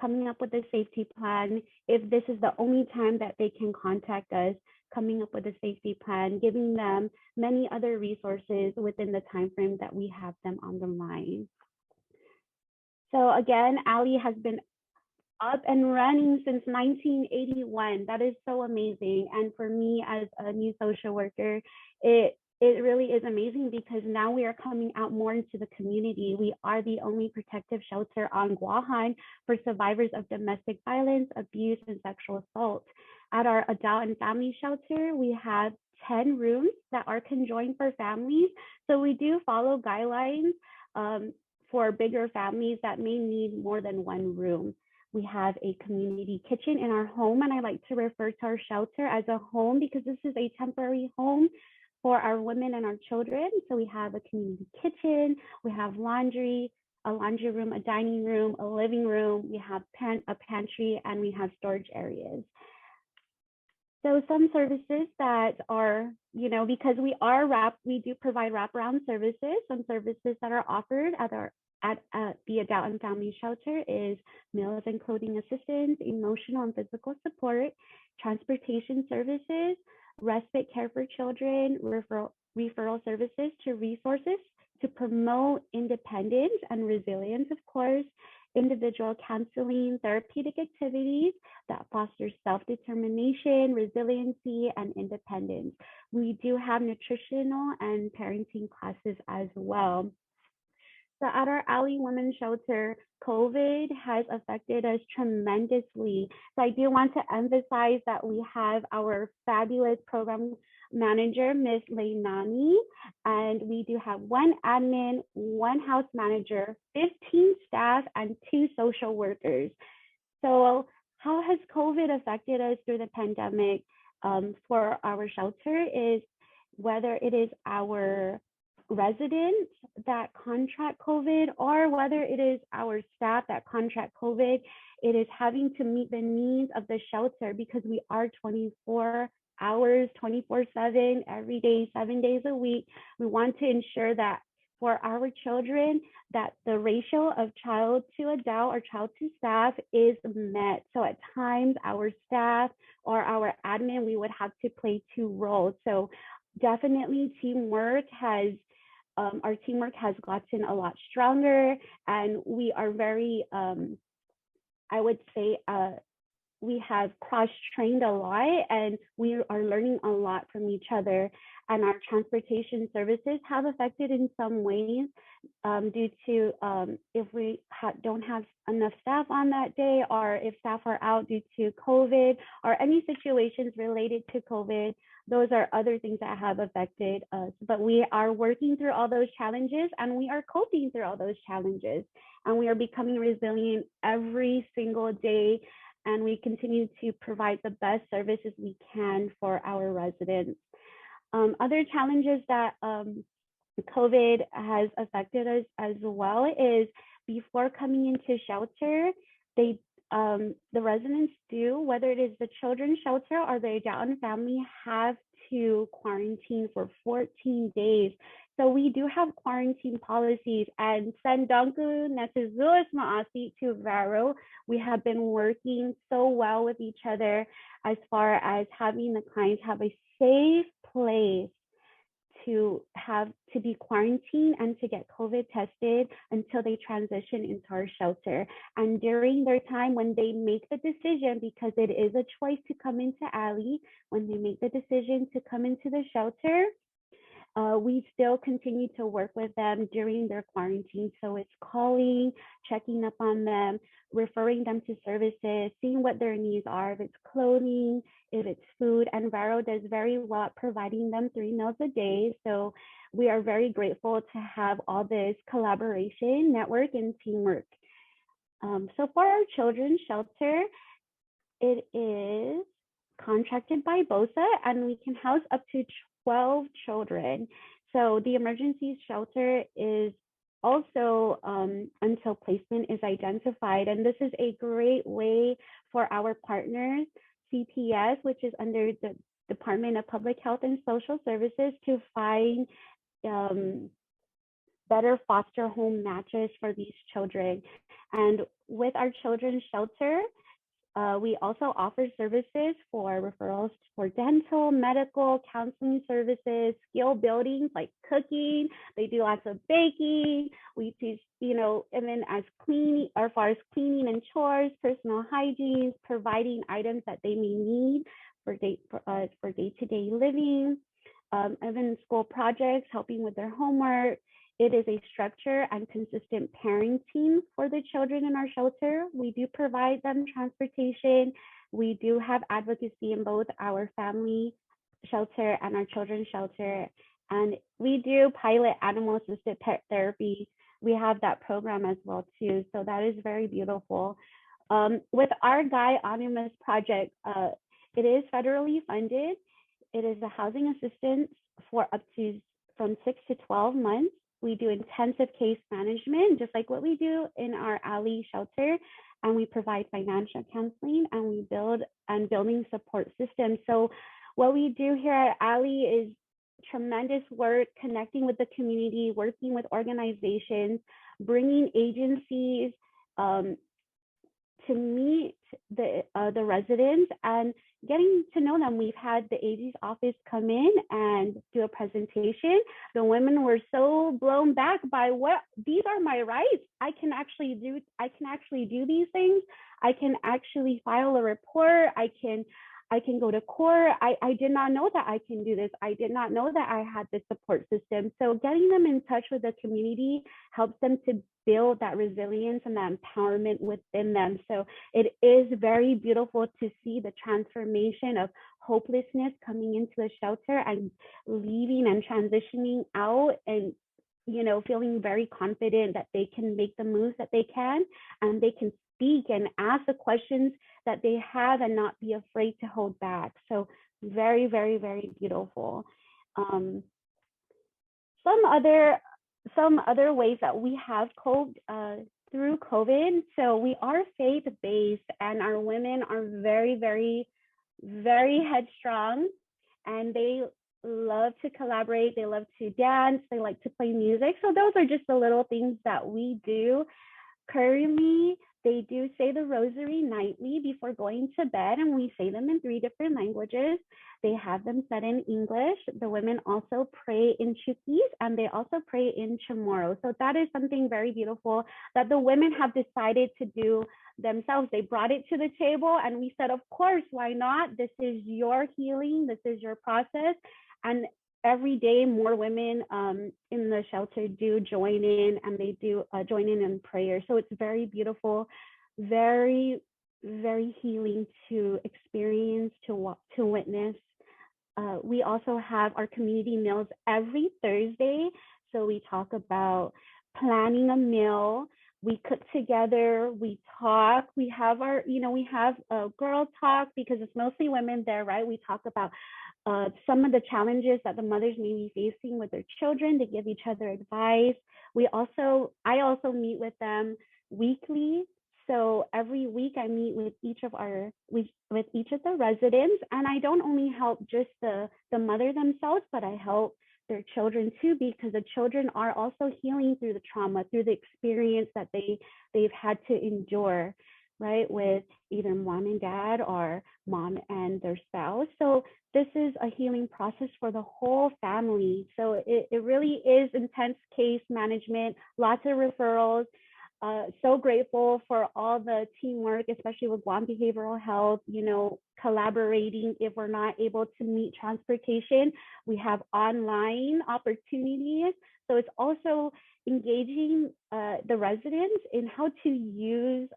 coming up with a safety plan. If this is the only time that they can contact us, coming up with a safety plan, giving them many other resources within the time frame that we have them on the line. So again, ALI has been up and running since 1981. That is so amazing. And for me as a new social worker, it really is amazing because now we are coming out more into the community. We are the only protective shelter on Guahan for survivors of domestic violence, abuse, and sexual assault. At our adult and family shelter, we have 10 rooms that are conjoined for families. So we do follow guidelines for bigger families that may need more than one room. We have a community kitchen in our home, and I like to refer to our shelter as a home because this is a temporary home for our women and our children. So we have a community kitchen, we have laundry, a laundry room, a dining room, a living room, we have a pantry, and we have storage areas. So some services that are, because we do provide wraparound services. Some services that are offered at the adult and family shelter is meals and clothing assistance, emotional and physical support, transportation services, respite care for children, referral services to resources to promote independence and resilience, of course, individual counseling, therapeutic activities that foster self-determination, resiliency, and independence. We do have nutritional and parenting classes as well. So at our ALI Women's Shelter, COVID has affected us tremendously. So I do want to emphasize that we have our fabulous program manager, Ms. Leinani, and we do have one admin, one house manager, 15 staff, and 2 social workers. So how has COVID affected us through the pandemic for our shelter is whether it is our residents that contract COVID or whether it is our staff that contract COVID, it is having to meet the needs of the shelter because we are 24 hours, 24/7, every day, 7 days a week. We want to ensure that for our children, that the ratio of child to adult or child to staff is met. So at times our staff or our admin, we would have to play 2 roles. So definitely our teamwork has gotten a lot stronger, and we are very, I would say, we have cross-trained a lot, and we are learning a lot from each other. And our transportation services have affected in some ways due to if we don't have enough staff on that day, or if staff are out due to COVID, or any situations related to COVID. Those are other things that have affected us, but we are working through all those challenges, and we are coping through all those challenges, and we are becoming resilient every single day, and we continue to provide the best services we can for our residents. Other challenges that COVID has affected us as well is before coming into shelter, the residents do, whether it is the children's shelter or the adult and family, have to quarantine for 14 days. So we do have quarantine policies, and Sandanku Nesizuas Maasi to Varo, we have been working so well with each other as far as having the clients have a safe place to be quarantined and to get COVID tested until they transition into our shelter. And during their time, when they make the decision, because it is a choice to come into ALI, when they make the decision to come into the shelter, we still continue to work with them during their quarantine. So it's calling, checking up on them, referring them to services, seeing what their needs are, if it's clothing, if it's food. And Varo does very well at providing them 3 meals a day. So we are very grateful to have all this collaboration, network, and teamwork. So for our children's shelter, it is contracted by BOSA, and we can house up to 12 children. So the emergency shelter is also until placement is identified. And this is a great way for our partners, CPS, which is under the Department of Public Health and Social Services, to find better foster home matches for these children. And with our children's shelter, we also offer services for referrals for dental, medical, counseling services, skill building like cooking. They do lots of baking. We teach, and then as far as cleaning and chores, personal hygiene, providing items that they may need for day-to-day living, and then school projects, helping with their homework. It is a structure and consistent parenting for the children in our shelter. We do provide them transportation. We do have advocacy in both our family shelter and our children's shelter. And we do pilot animal-assisted pet therapy. We have that program as well too. So that is very beautiful. With our Guy Animus project, it is federally funded. It is a housing assistance for up to from 6 to 12 months. We do intensive case management, just like what we do in our alley shelter, and we provide financial counseling, and we build and building support systems. So what we do here at alley is tremendous work connecting with the community, working with organizations, bringing agencies to meet the residents and getting to know them. We've had the AG's office come in and do a presentation. The women were so blown back by these are my rights. I can actually do these things. I can actually file a report. I can go to court. I did not know that I can do this. I did not know that I had this support system. So getting them in touch with the community helps them to build that resilience and that empowerment within them. So it is very beautiful to see the transformation of hopelessness coming into a shelter and leaving and transitioning out, and feeling very confident that they can make the moves that they can, and they can speak and ask the questions that they have and not be afraid to hold back. So very, very, very beautiful. Some other ways that we have coped through COVID. So we are faith-based, and our women are very, very, very headstrong, and they love to collaborate. They love to dance. They like to play music. So those are just the little things that we do. Currently, they do say the rosary nightly before going to bed, and we say them in 3 different languages. They have them said in English. The women also pray in Chuukese, and they also pray in Chamorro. So that is something very beautiful that the women have decided to do themselves. They brought it to the table, and we said, of course, why not? This is your healing. This is your process. And every day more women in the shelter do join in, and they do join in prayer. So it's very beautiful, very, very healing to experience, to witness. We also have our community meals every Thursday. So we talk about planning a meal. We cook together, we talk, we have we have a girl talk because it's mostly women there, right? We talk about some of the challenges that the mothers may be facing with their children, to give each other advice. I also meet with them weekly. So every week I meet with each of the residents, and I don't only help just the mother themselves, but I help their children too, because the children are also healing through the trauma, through the experience that they've had to endure, right, with either mom and dad or mom and their spouse. So this is a healing process for the whole family. So it really is intense case management, lots of referrals. So grateful for all the teamwork, especially with Guam Behavioral Health, collaborating. If we're not able to meet transportation, we have online opportunities. So it's also engaging the residents in how to use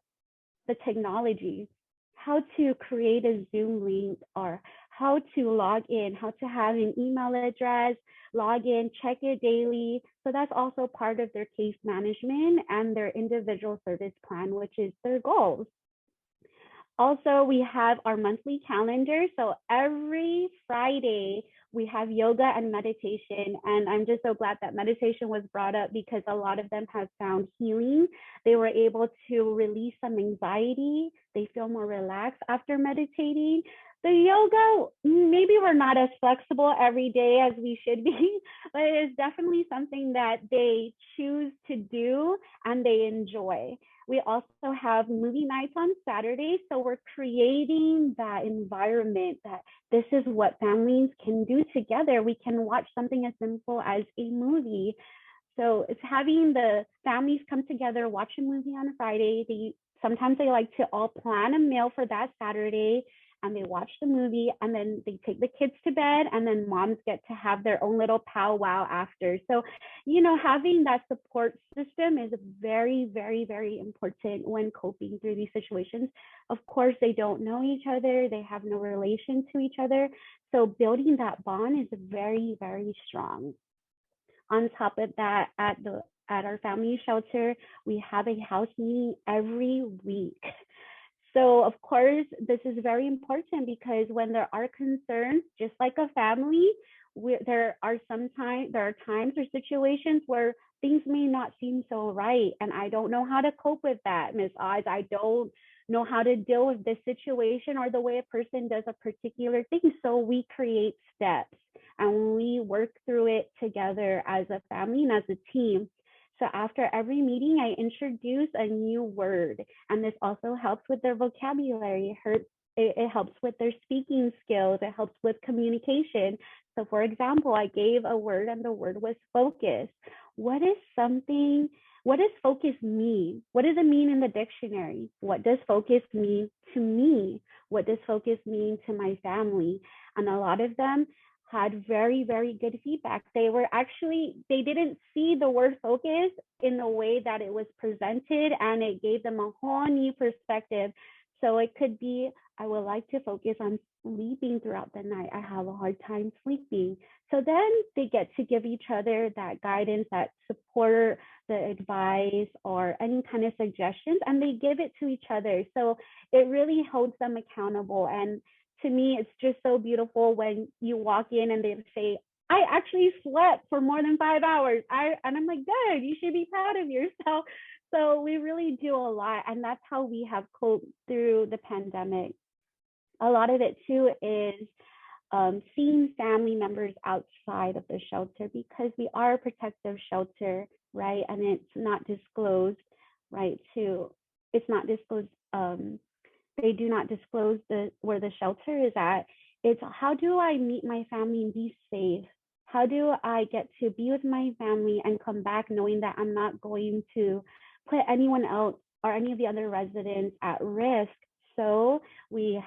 the technology, how to create a Zoom link, or how to log in, how to have an email address, log in, check it daily. So that's also part of their case management and their individual service plan, which is their goals. Also, we have our monthly calendar. So every Friday, we have yoga and meditation. And I'm just so glad that meditation was brought up because a lot of them have found healing. They were able to release some anxiety. They feel more relaxed after meditating. The yoga, maybe we're not as flexible every day as we should be, but it is definitely something that they choose to do and they enjoy. We also have movie nights on Saturdays. So we're creating that environment that this is what families can do together. We can watch something as simple as a movie. So it's having the families come together, watch a movie on a Friday. Sometimes they like to all plan a meal for that Saturday and they watch the movie and then they take the kids to bed and then moms get to have their own little powwow after. So, having that support system is very, very, very important when coping through these situations. Of course, they don't know each other. They have no relation to each other. So building that bond is very, very strong. On top of that, at our family shelter, we have a house meeting every week. So of course, this is very important because when there are concerns, just like a family, there are times or situations where things may not seem so right, and I don't know how to cope with that, Miss Oz. I don't know how to deal with this situation or the way a person does a particular thing. So we create steps and we work through it together as a family and as a team. So after every meeting, I introduce a new word, and this also helps with their vocabulary. It helps with their speaking skills. It helps with communication. So for example, I gave a word and the word was focus. What does focus mean? What does it mean in the dictionary? What does focus mean to me? What does focus mean to my family? And a lot of them had very, very good feedback. They didn't see the word focus in the way that it was presented, and it gave them a whole new perspective. So it could be, I would like to focus on sleeping throughout the night. I have a hard time sleeping. So then they get to give each other that guidance, that support, the advice, or any kind of suggestions, and they give it to each other. So it really holds them accountable. And to me, it's just so beautiful when you walk in and they say, I actually slept for more than 5 hours. And I'm like, good, you should be proud of yourself. So we really do a lot. And that's how we have coped through the pandemic. A lot of it too is seeing family members outside of the shelter, because we are a protective shelter, right? And it's not disclosed, right? It's not disclosed. They do not disclose where the shelter is at. It's how do I meet my family and be safe? How do I get to be with my family and come back knowing that I'm not going to put anyone else or any of the other residents at risk? So we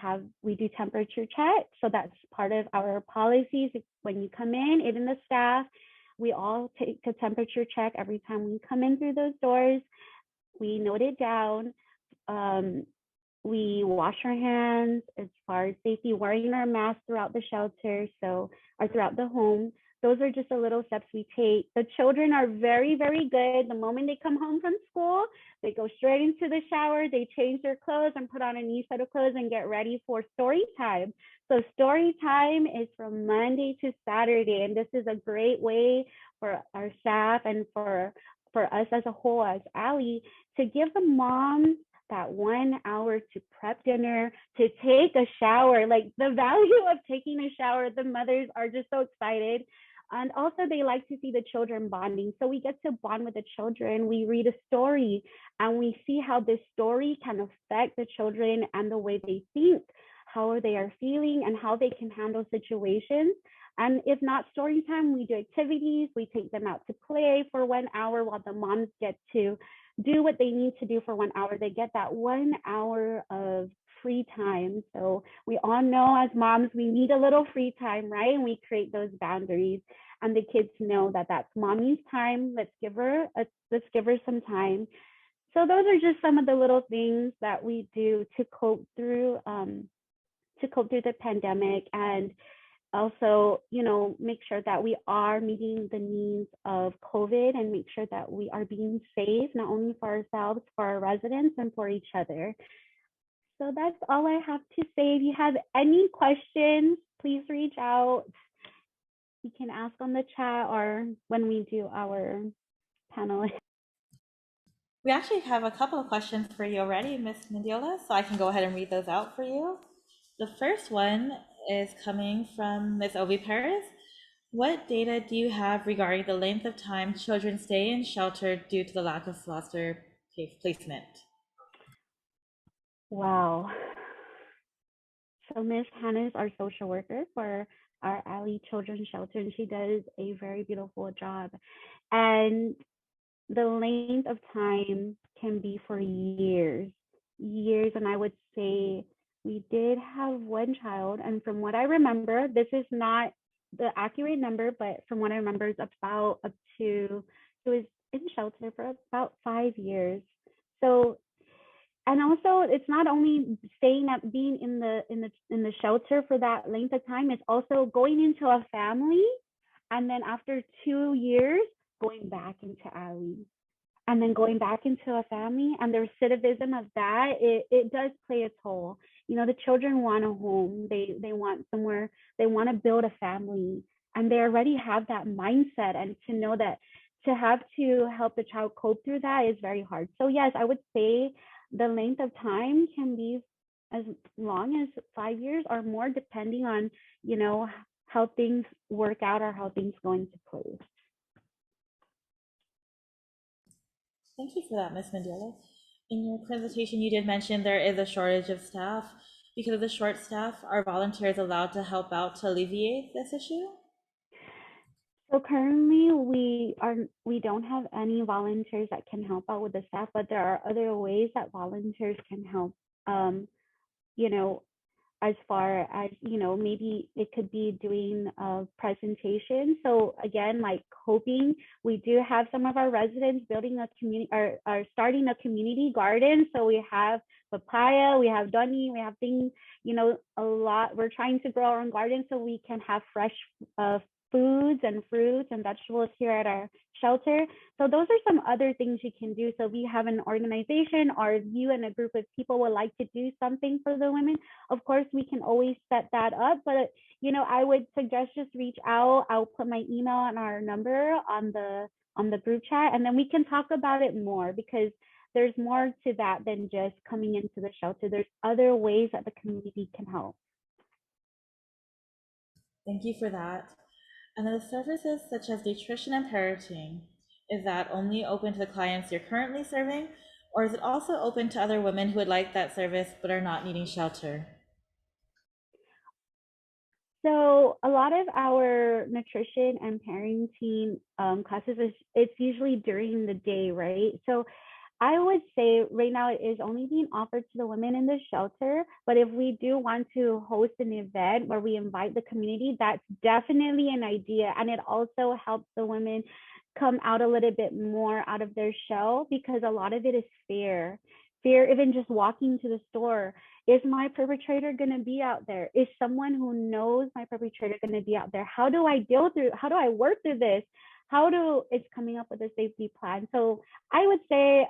do temperature checks. So that's part of our policies. When you come in, even the staff, we all take a temperature check every time we come in through those doors. We note it down. We wash our hands as far as safety, wearing our masks throughout the shelter, or throughout the home. Those are just the little steps we take. The children are very, very good. The moment they come home from school, they go straight into the shower, they change their clothes and put on a new set of clothes and get ready for story time. So story time is from Monday to Saturday, and this is a great way for our staff and for us as a whole, as Allie, to give the moms that 1 hour to prep dinner, to take a shower. Like the value of taking a shower, the mothers are just so excited. And also they like to see the children bonding. So we get to bond with the children. We read a story and we see how this story can affect the children and the way they think, how they are feeling, and how they can handle situations. And if not story time, we do activities. We take them out to play for 1 hour while the moms get to do what they need to do for 1 hour. They get that 1 hour of free time. So we all know as moms, we need a little free time, right? And we create those boundaries, and the kids know that that's mommy's time. Let's give her some time. So those are just some of the little things that we do to cope through the pandemic, and also, make sure that we are meeting the needs of COVID and make sure that we are being safe, not only for ourselves, for our residents, and for each other. So that's all I have to say. If you have any questions, please reach out. You can ask on the chat or when we do our panel. We actually have a couple of questions for you already, Ms. Mendiola, so I can go ahead and read those out for you. The first one is coming from Ms. Ovi Perez. What data do you have regarding the length of time children stay in shelter due to the lack of foster placement? Wow. So Miss Hannah is our social worker for our Alley Children's Shelter, and she does a very beautiful job. And the length of time can be for years, and I would say we did have one child, and from what I remember, this is not the accurate number, but from what I remember, it's about up to, it was in shelter for about 5 years. So, and also it's not only staying at being in the shelter for that length of time, it's also going into a family, and then after 2 years going back into Alley, and then going back into a family, and the recidivism of that, it does play a toll. You know, the children want a home, they want somewhere, they want to build a family, and they already have that mindset, and to know that to have to help the child cope through that is very hard. So yes, I would say the length of time can be as long as 5 years or more, depending on, you know, how things work out or how things go into place. Thank you for that, Ms. Mendiola. In your presentation, you did mention there is a shortage of staff. Because of the short staff, are volunteers allowed to help out to alleviate this issue? So currently we don't have any volunteers that can help out with the staff, but there are other ways that volunteers can help. You know, as far as, you know, maybe it could be doing a presentation. So again, like hoping, we do have some of our residents building a community, are starting a community garden. So we have papaya, we have doni, we have things, you know, a lot. We're trying to grow our own garden so we can have fresh foods and fruits and vegetables here at our shelter. So those are some other things you can do. So if you have an organization or if you and a group of people would like to do something for the women, of course, we can always set that up. But, you know, I would suggest just reach out. I'll put my email and our number on the group chat, and then we can talk about it more, because there's more to that than just coming into the shelter. There's other ways that the community can help. Thank you for that. And then the services such as nutrition and parenting, is that only open to the clients you're currently serving, or is it also open to other women who would like that service but are not needing shelter? So a lot of our nutrition and parenting classes, it's usually during the day, right? So I would say right now it is only being offered to the women in the shelter, but if we do want to host an event where we invite the community, that's definitely an idea. And it also helps the women come out a little bit more out of their shell, because a lot of it is fear. Fear, even just walking to the store. Is my perpetrator going to be out there? Is someone who knows my perpetrator going to be out there? How do I work through this? It's coming up with a safety plan. So I would say,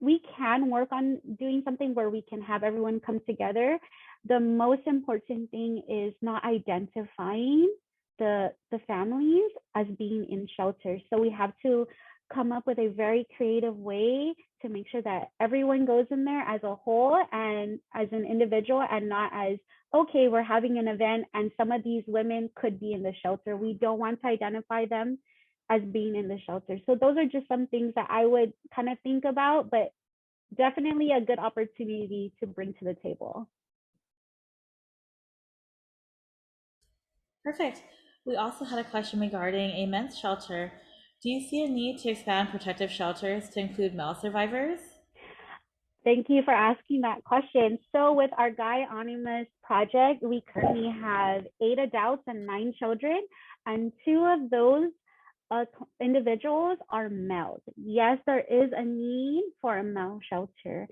we can work on doing something where we can have everyone come together. The most important thing is not identifying the families as being in shelter. So we have to come up with a very creative way to make sure that everyone goes in there as a whole and as an individual, and not as, okay, we're having an event and some of these women could be in the shelter. We don't want to identify them as being in the shelter. So those are just some things that I would kind of think about, but definitely a good opportunity to bring to the table. Perfect. We also had a question regarding a men's shelter. Do you see a need to expand protective shelters to include male survivors? Thank you for asking that question. So with our Guy Animus project, we currently have 8 adults and 9 children, and 2 of those individuals are males. Yes, there is a need for a male shelter.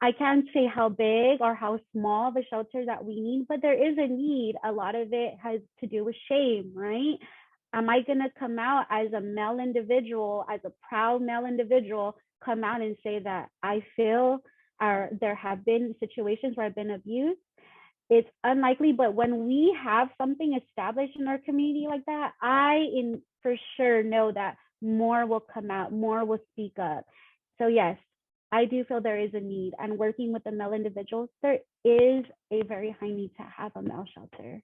I can't say how big or how small of a shelter that we need, but there is a need. A lot of it has to do with shame, right? Am I going to come out as a male individual, as a proud male individual, come out and say that I feel there have been situations where I've been abused. It's unlikely, but when we have something established in our community like that, for sure know that more will come out, more will speak up. So yes, I do feel there is a need, and working with the male individuals, there is a very high need to have a male shelter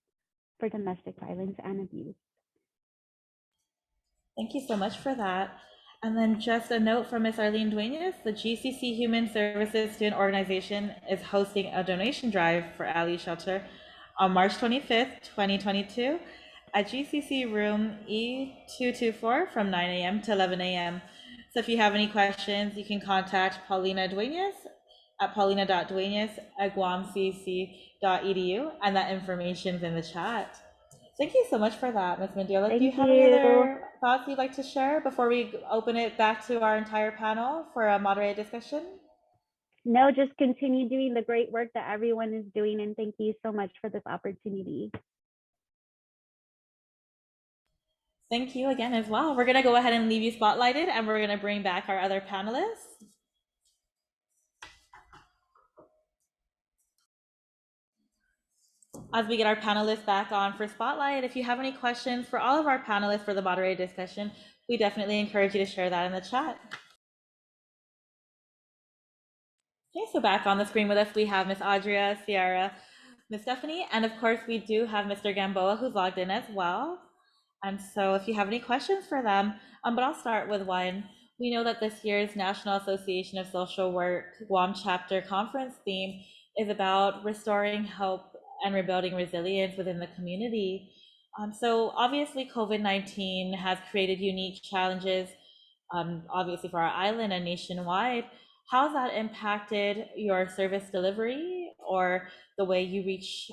for domestic violence and abuse. Thank you so much for that. And then just a note from Ms. Arlene Duenas, the GCC Human Services Student Organization is hosting a donation drive for Ali Shelter on March 25th, 2022 at GCC room E224 from 9 a.m. to 11 a.m. So if you have any questions, you can contact Paulina Duenas at paulina.duenas@guamcc.edu, and that information's in the chat. Thank you so much for that, Ms. Mendiola. Do you have any other thoughts you'd like to share before we open it back to our entire panel for a moderated discussion? No, just continue doing the great work that everyone is doing, and thank you so much for this opportunity. Thank you again as well. We're going to go ahead and leave you spotlighted, and we're going to bring back our other panelists. As we get our panelists back on for Spotlight, if you have any questions for all of our panelists for the moderated discussion, we definitely encourage you to share that in the chat. Okay, so back on the screen with us, we have Ms. Audrey, Seahara, Ms. Stephanie, and of course we do have Mr. Gamboa who's logged in as well. And so if you have any questions for them, but I'll start with one. We know that this year's National Association of Social Work Guam Chapter Conference theme is about restoring hope and rebuilding resilience within the community. So obviously COVID-19 has created unique challenges, obviously for our island and nationwide. How has that impacted your service delivery or the way you reach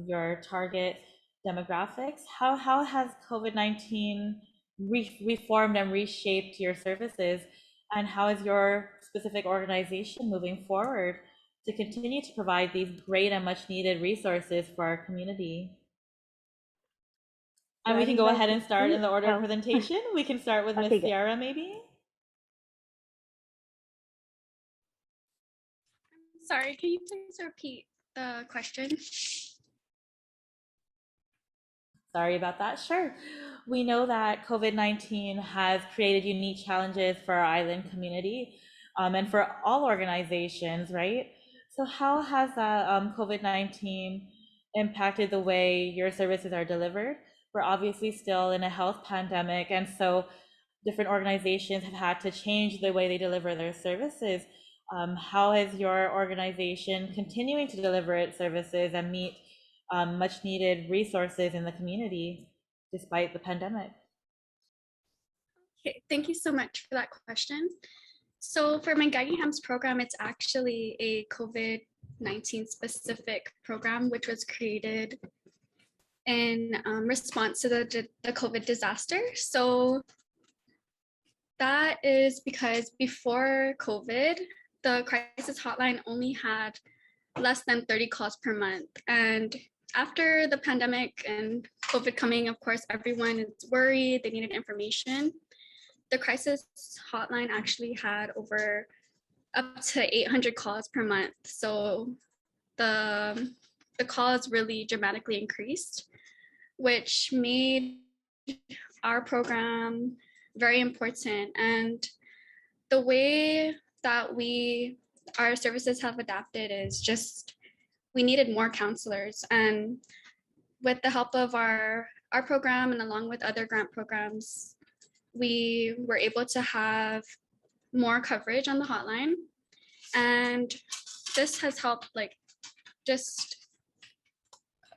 your target demographics? How has COVID-19 reformed and reshaped your services? And how is your specific organization moving forward to continue to provide these great and much needed resources for our community? And we can go ahead and start in the order of presentation. We can start with Ms. Seahara, maybe. Sorry, can you please repeat the question? Sorry about that. Sure. We know that COVID-19 has created unique challenges for our island community and for all organizations, right? So how has COVID-19 impacted the way your services are delivered? We're obviously still in a health pandemic, and so different organizations have had to change the way they deliver their services. How is your organization continuing to deliver its services and meet much needed resources in the community despite the pandemic? Okay, thank you so much for that question. So for Mengagiham's program, it's actually a COVID-19 specific program, which was created in response to the COVID disaster. So that is because before COVID, the crisis hotline only had less than 30 calls per month. And after the pandemic and COVID coming, of course, everyone is worried, they needed information. The crisis hotline actually had up to 800 calls per month. So the calls really dramatically increased, which made our program very important. And the way that our services have adapted is just, we needed more counselors. And with the help of our program and along with other grant programs, we were able to have more coverage on the hotline. And this has helped, like, just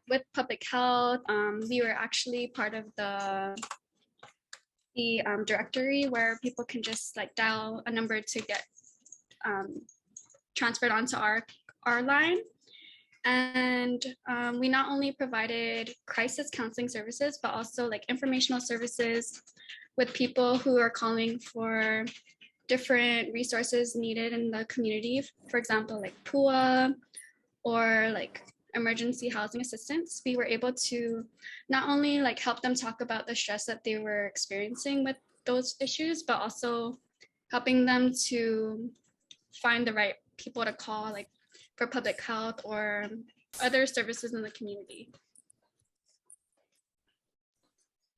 with public health. We were actually part of the directory where people can just like dial a number to get transferred onto our line. And we not only provided crisis counseling services, but also like informational services with people who are calling for different resources needed in the community. For example, like PUA or like emergency housing assistance. We were able to not only like help them talk about the stress that they were experiencing with those issues, but also helping them to find the right people to call, like for public health or other services in the community.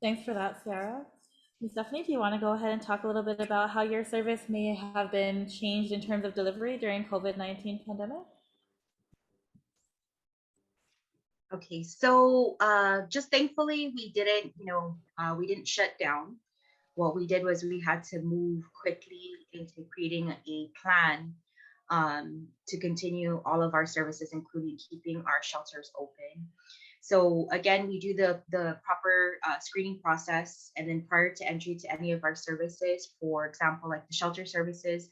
Thanks for that, Sarah. Ms. Stephanie, do you want to go ahead and talk a little bit about how your service may have been changed in terms of delivery during COVID-19 pandemic? Okay, so just thankfully we didn't, we didn't shut down. What we did was we had to move quickly into creating a plan to continue all of our services, including keeping our shelters open. So again, we do the proper screening process, and then prior to entry to any of our services, for example, like the shelter services,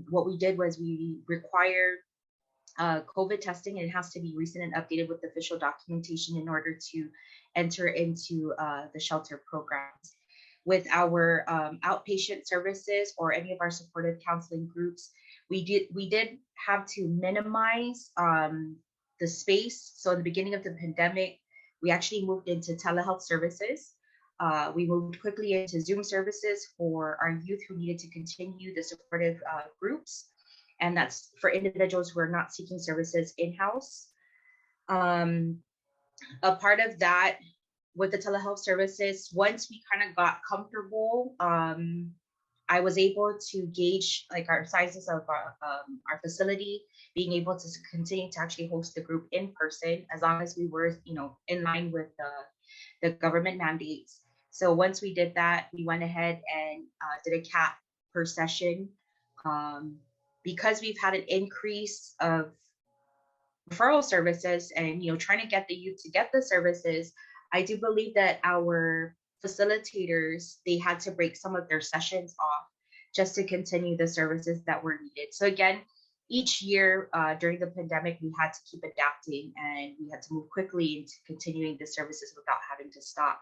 what we did was we required COVID testing, and it has to be recent and updated with official documentation in order to enter into the shelter programs. With our outpatient services or any of our supportive counseling groups, we did have to minimize the space. So in the beginning of the pandemic, we actually moved into telehealth services. We moved quickly into Zoom services for our youth who needed to continue the supportive groups. And that's for individuals who are not seeking services in-house. A part of that with the telehealth services, once we kind of got comfortable, I was able to gauge like our sizes of our facility, being able to continue to actually host the group in person, as long as we were, in line with the government mandates. So once we did that, we went ahead and did a cap per session. Because we've had an increase of referral services and trying to get the youth to get the services, I do believe that our facilitators, they had to break some of their sessions off just to continue the services that were needed. So again, each year during the pandemic, we had to keep adapting, and we had to move quickly into continuing the services without having to stop.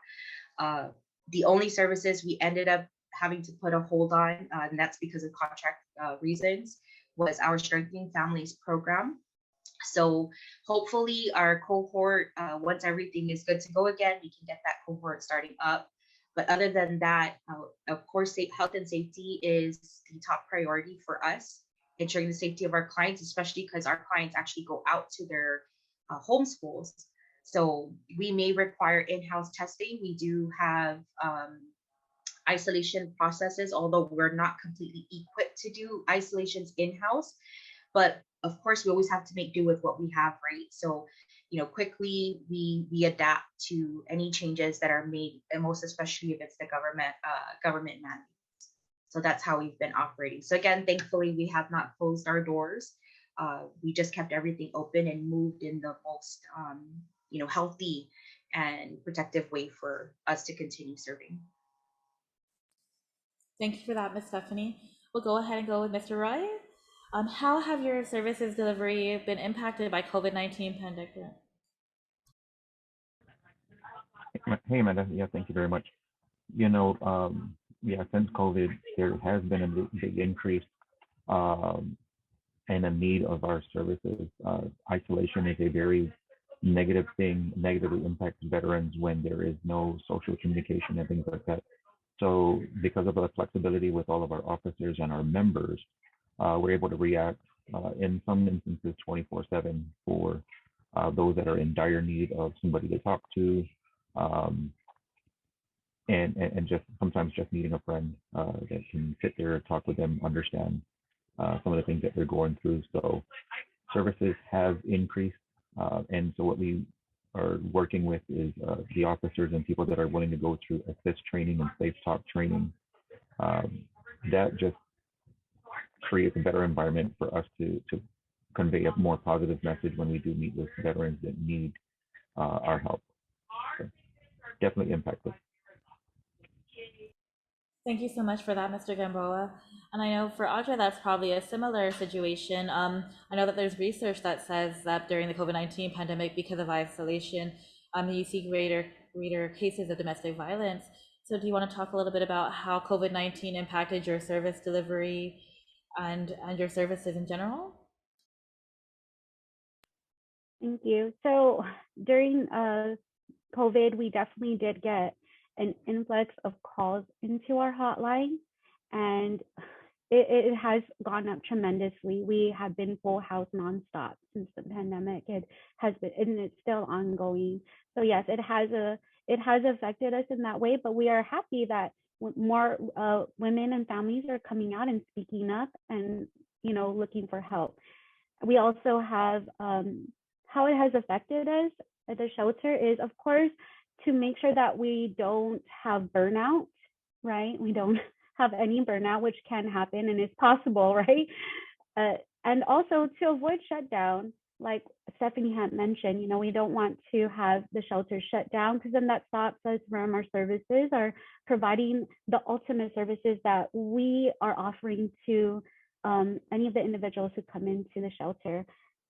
The only services we ended up having to put a hold on, and that's because of contract reasons, was our Strengthening Families program. So hopefully our cohort, once everything is good to go again, we can get that cohort starting up. But other than that, of course, health and safety is the top priority for us, ensuring the safety of our clients, especially because our clients actually go out to their home schools. So we may require in-house testing. We do have isolation processes, although we're not completely equipped to do isolations in-house. But of course, we always have to make do with what we have, right? So, quickly we adapt to any changes that are made, and most especially if it's the government mandates. So that's how we've been operating. So again, thankfully, we have not closed our doors. We just kept everything open and moved in the most, healthy and protective way for us to continue serving. Thank you for that, Ms. Stephanie. We'll go ahead and go with Mr. Roy. How have your services delivery been impacted by COVID-19 pandemic? Hey, Amanda. Yeah, thank you very much. Since COVID, there has been a big increase and a need of our services. Isolation is a very negative thing, negatively impacts veterans when there is no social communication and things like that. So because of the flexibility with all of our officers and our members, we're able to react in some instances 24/7 for those that are in dire need of somebody to talk to, and just sometimes just needing a friend that can sit there, talk with them, understand some of the things that they're going through. So services have increased, and so what we are working with is the officers and people that are willing to go through assist training and safe talk training. That just creates a better environment for us to convey a more positive message when we do meet with veterans that need our help. So definitely impacted. Thank you so much for that, Mr. Gamboa. And I know for Audrey, that's probably a similar situation. I know that there's research that says that during the COVID-19 pandemic, because of isolation, you see greater cases of domestic violence. So do you want to talk a little bit about how COVID-19 impacted your service delivery and your services in general? Thank you. So during COVID, we definitely did get an influx of calls into our hotline, and it has gone up tremendously. We have been full house nonstop since the pandemic. It has been, and it's still ongoing. So yes, it has affected us in that way, but we are happy that more women and families are coming out and speaking up and, you know, looking for help. We also have how it has affected us at the shelter is, of course, to make sure that we don't have burnout, right? We don't have any burnout, which can happen and is possible, right? And also to avoid shutdown, like Stephanie had mentioned, you know, we don't want to have the shelter shut down because then that stops us from our services or providing the ultimate services that we are offering to any of the individuals who come into the shelter.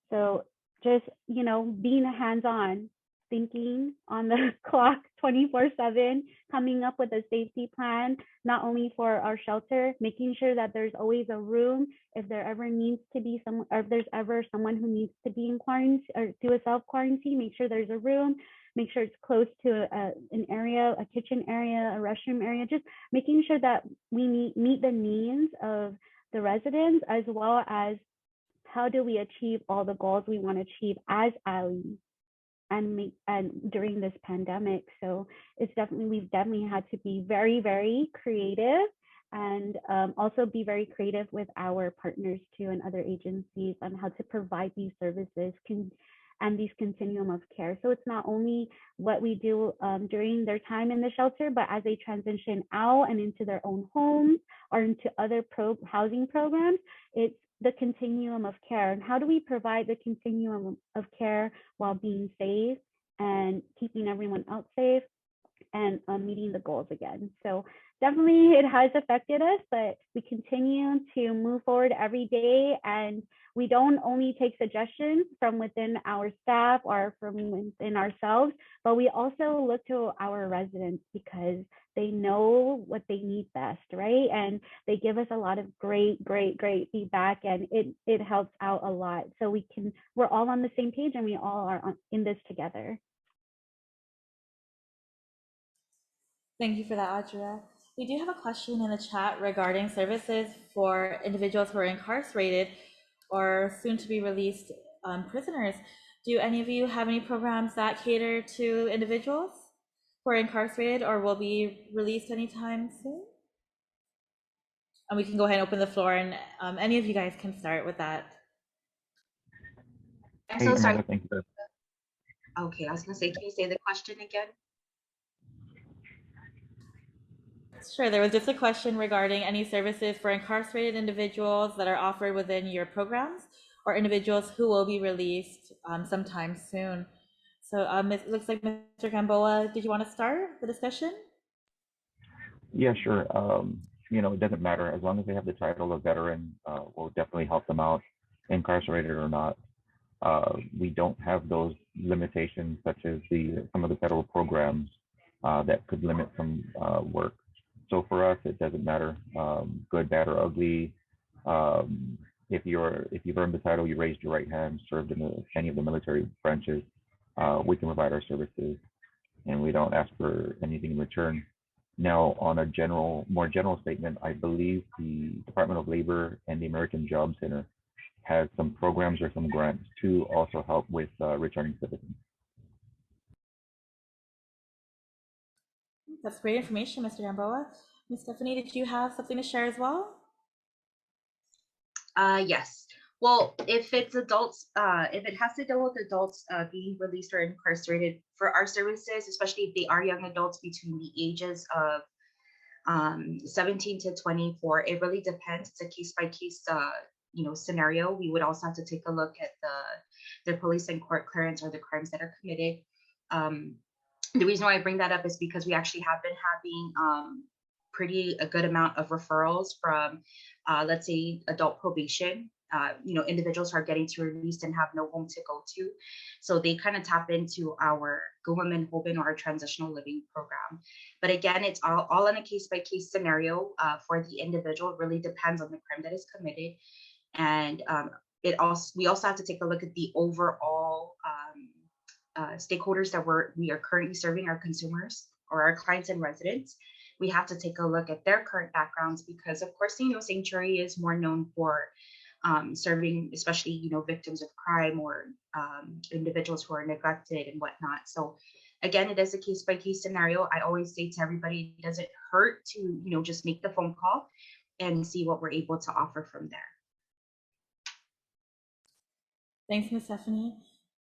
So just, you know, being hands-on, thinking on the clock 24/7, coming up with a safety plan, not only for our shelter, making sure that there's always a room if there ever needs to be someone, or if there's ever someone who needs to be in quarantine or do a self-quarantine, make sure there's a room, make sure it's close to an area, a kitchen area, a restroom area, just making sure that we meet the needs of the residents, as well as how do we achieve all the goals we want to achieve as allies and during this pandemic. So we've definitely had to be very, very creative, and also be very creative with our partners too and other agencies on how to provide these services and these continuum of care. So it's not only what we do during their time in the shelter, but as they transition out and into their own homes or into other housing programs, it's the continuum of care. And how do we provide the continuum of care while being safe and keeping everyone else safe and meeting the goals again? So definitely it has affected us, but we continue to move forward every day, and we don't only take suggestions from within our staff or from within ourselves, but we also look to our residents because they know what they need best, right? And they give us a lot of great feedback, and it helps out a lot. So we're all on the same page, and we all are in this together. Thank you for that, Audrey. We do have a question in the chat regarding services for individuals who are incarcerated or soon to be released prisoners. Do any of you have any programs that cater to individuals who are incarcerated or will be released anytime soon? And we can go ahead and open the floor, and any of you guys can start with that. I'm so sorry. Thank you. Okay, I was gonna say, can you say the question again? Sure, there was just a question regarding any services for incarcerated individuals that are offered within your programs or individuals who will be released sometime soon. So it looks like Mr. Gamboa, did you want to start the discussion? Yeah, sure. You know, it doesn't matter as long as they have the title of veteran. We'll definitely help them out, incarcerated or not. We don't have those limitations such as some of the federal programs that could limit some work. So for us, it doesn't matter, good, bad, or ugly. If you've earned the title, you raised your right hand, served in any of the military branches, we can provide our services, and we don't ask for anything in return. Now, on a more general statement, I believe the Department of Labor and the American Job Center has some programs or some grants to also help with returning citizens. That's great information, Mr. Gamboa. Ms. Stephanie, did you have something to share as well? Yes. Well, if it's adults, if it has to deal with adults being released or incarcerated, for our services, especially if they are young adults between the ages of 17 to 24, it really depends. It's a case-by-case scenario. We would also have to take a look at their police and court clearance or the crimes that are committed. The reason why I bring that up is because we actually have been having a good amount of referrals from, let's say, adult probation. Individuals who are getting to released and have no home to go to. So they kind of tap into our Guam and Hoban or our transitional living program. But again, it's all in a case-by-case scenario for the individual. It really depends on the crime that is committed. And we also have to take a look at the overall stakeholders that we are currently serving, our consumers or our clients and residents. we have to take a look at their current backgrounds because, of course, Sanctuary is more known for serving, especially, victims of crime or individuals who are neglected and whatnot. So again, it is a case by case scenario. I always say to everybody, it doesn't hurt to, just make the phone call and see what we're able to offer from there. Thanks, Ms. Stephanie.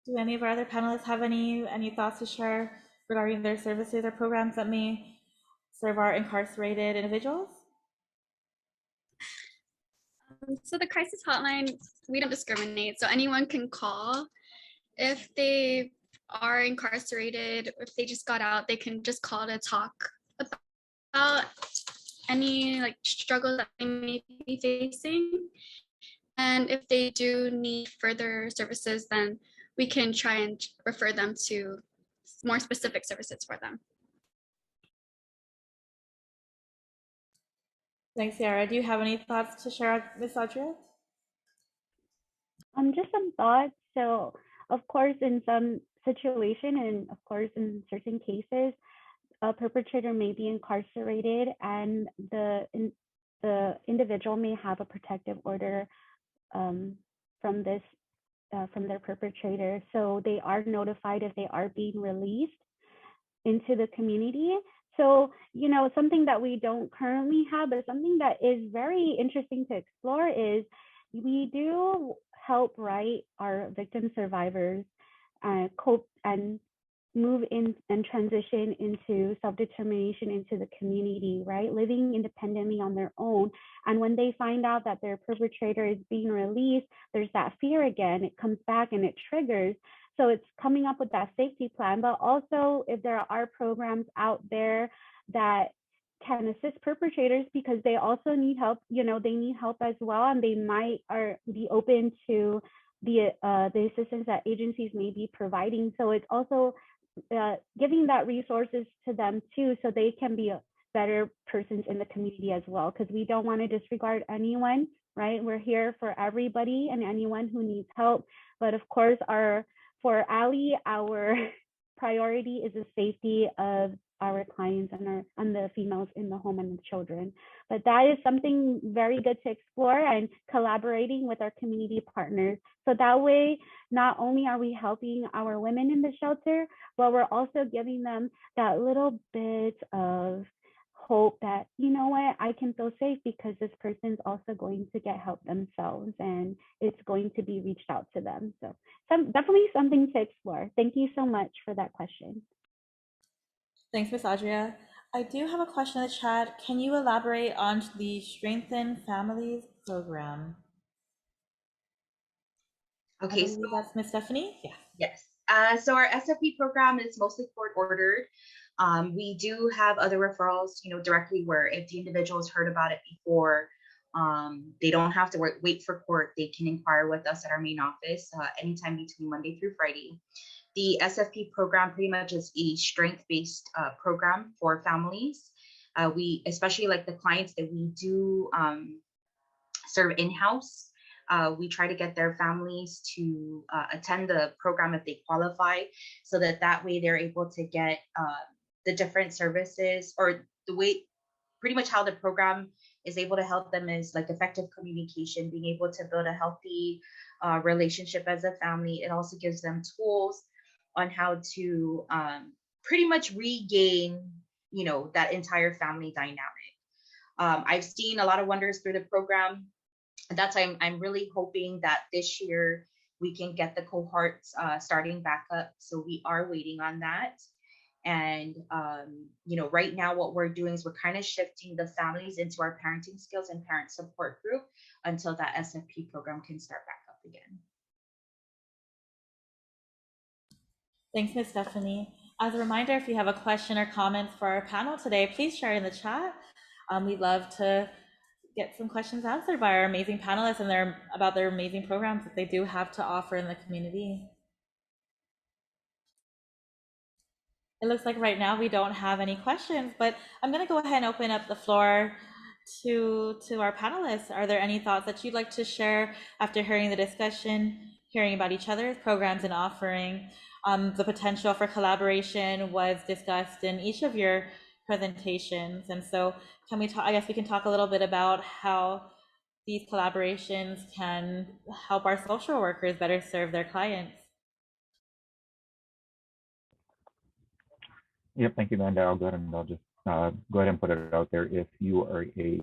Do any of our other panelists have any thoughts to share regarding their services or programs that may serve our incarcerated individuals? So the crisis hotline, we don't discriminate. So anyone can call. If they are incarcerated, if they just got out, they can just call to talk about any struggles that they may be facing. And if they do need further services, then we can try and refer them to more specific services for them. Thanks, Seahara. Do you have any thoughts to share, Ms. Audrey? Just some thoughts. So, of course, in some situation, and of course, in certain cases, a perpetrator may be incarcerated, and the individual may have a protective order from their perpetrator. So they are notified if they are being released into the community. So, something that we don't currently have, but something that is very interesting to explore is we do help, our victim survivors cope and move in and transition into self-determination into the community, living independently on their own. And when they find out that their perpetrator is being released, there's that fear again. It comes back and it triggers. So it's coming up with that safety plan. But also, if there are programs out there that can assist perpetrators, because they also need help, they need help as well, and they might be open to the assistance that agencies may be providing. So it's also giving that resources to them too, so they can be better persons in the community as well, because we don't want to disregard anyone, We're here for everybody and anyone who needs help. But of course, for Ali, our priority is the safety of our clients and the females in the home and the children. But that is something very good to explore, and collaborating with our community partners. So that way, not only are we helping our women in the shelter, but we're also giving them that little bit of hope that, I can feel safe because this person's also going to get help themselves, and it's going to be reached out to them. So definitely something to explore. Thank you so much for that question. Thanks, Ms. Audrey. I do have a question in the chat. Can you elaborate on the Strengthen Families program? Okay, I believe that's Ms. Stephanie. Yeah. Yes. So our SFP program is mostly court ordered. We do have other referrals, directly where if the individual has heard about it before, they don't have to wait for court. They can inquire with us at our main office anytime between Monday through Friday. The SFP program pretty much is a strength-based program for families. We, especially like the clients that we do serve in-house, we try to get their families to attend the program if they qualify, so that way they're able to get the different services, or the way, pretty much how the program is able to help them is like effective communication, being able to build a healthy relationship as a family. It also gives them tools on how to pretty much regain, that entire family dynamic. I've seen a lot of wonders through the program. And that's why I'm really hoping that this year we can get the cohorts starting back up. So we are waiting on that. And, right now what we're doing is we're kind of shifting the families into our parenting skills and parent support group until that SFP program can start back up again. Thanks, Ms. Stephanie. As a reminder, if you have a question or comments for our panel today, please share in the chat. We'd love to get some questions answered by our amazing panelists and about their amazing programs that they do have to offer in the community. It looks like right now we don't have any questions, but I'm going to go ahead and open up the floor to our panelists. Are there any thoughts that you'd like to share after hearing the discussion, hearing about each other's programs and offering? The potential for collaboration was discussed in each of your presentations. And so can we talk, I guess we can talk a little bit about how these collaborations can help our social workers better serve their clients. Yep, thank you, Amanda. I'll go ahead and I'll just go ahead and put it out there. If you are a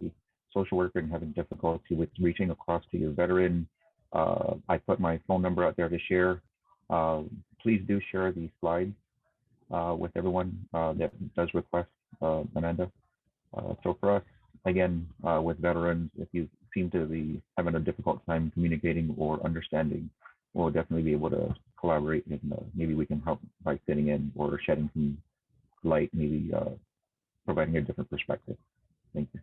social worker and having difficulty with reaching across to your veteran, I put my phone number out there to share. Please do share these slides with everyone that does request, Amanda. So for us, again, with veterans, if you seem to be having a difficult time communicating or understanding, we'll definitely be able to collaborate, and maybe we can help by sitting in or shedding some light, maybe providing a different perspective. Thank you.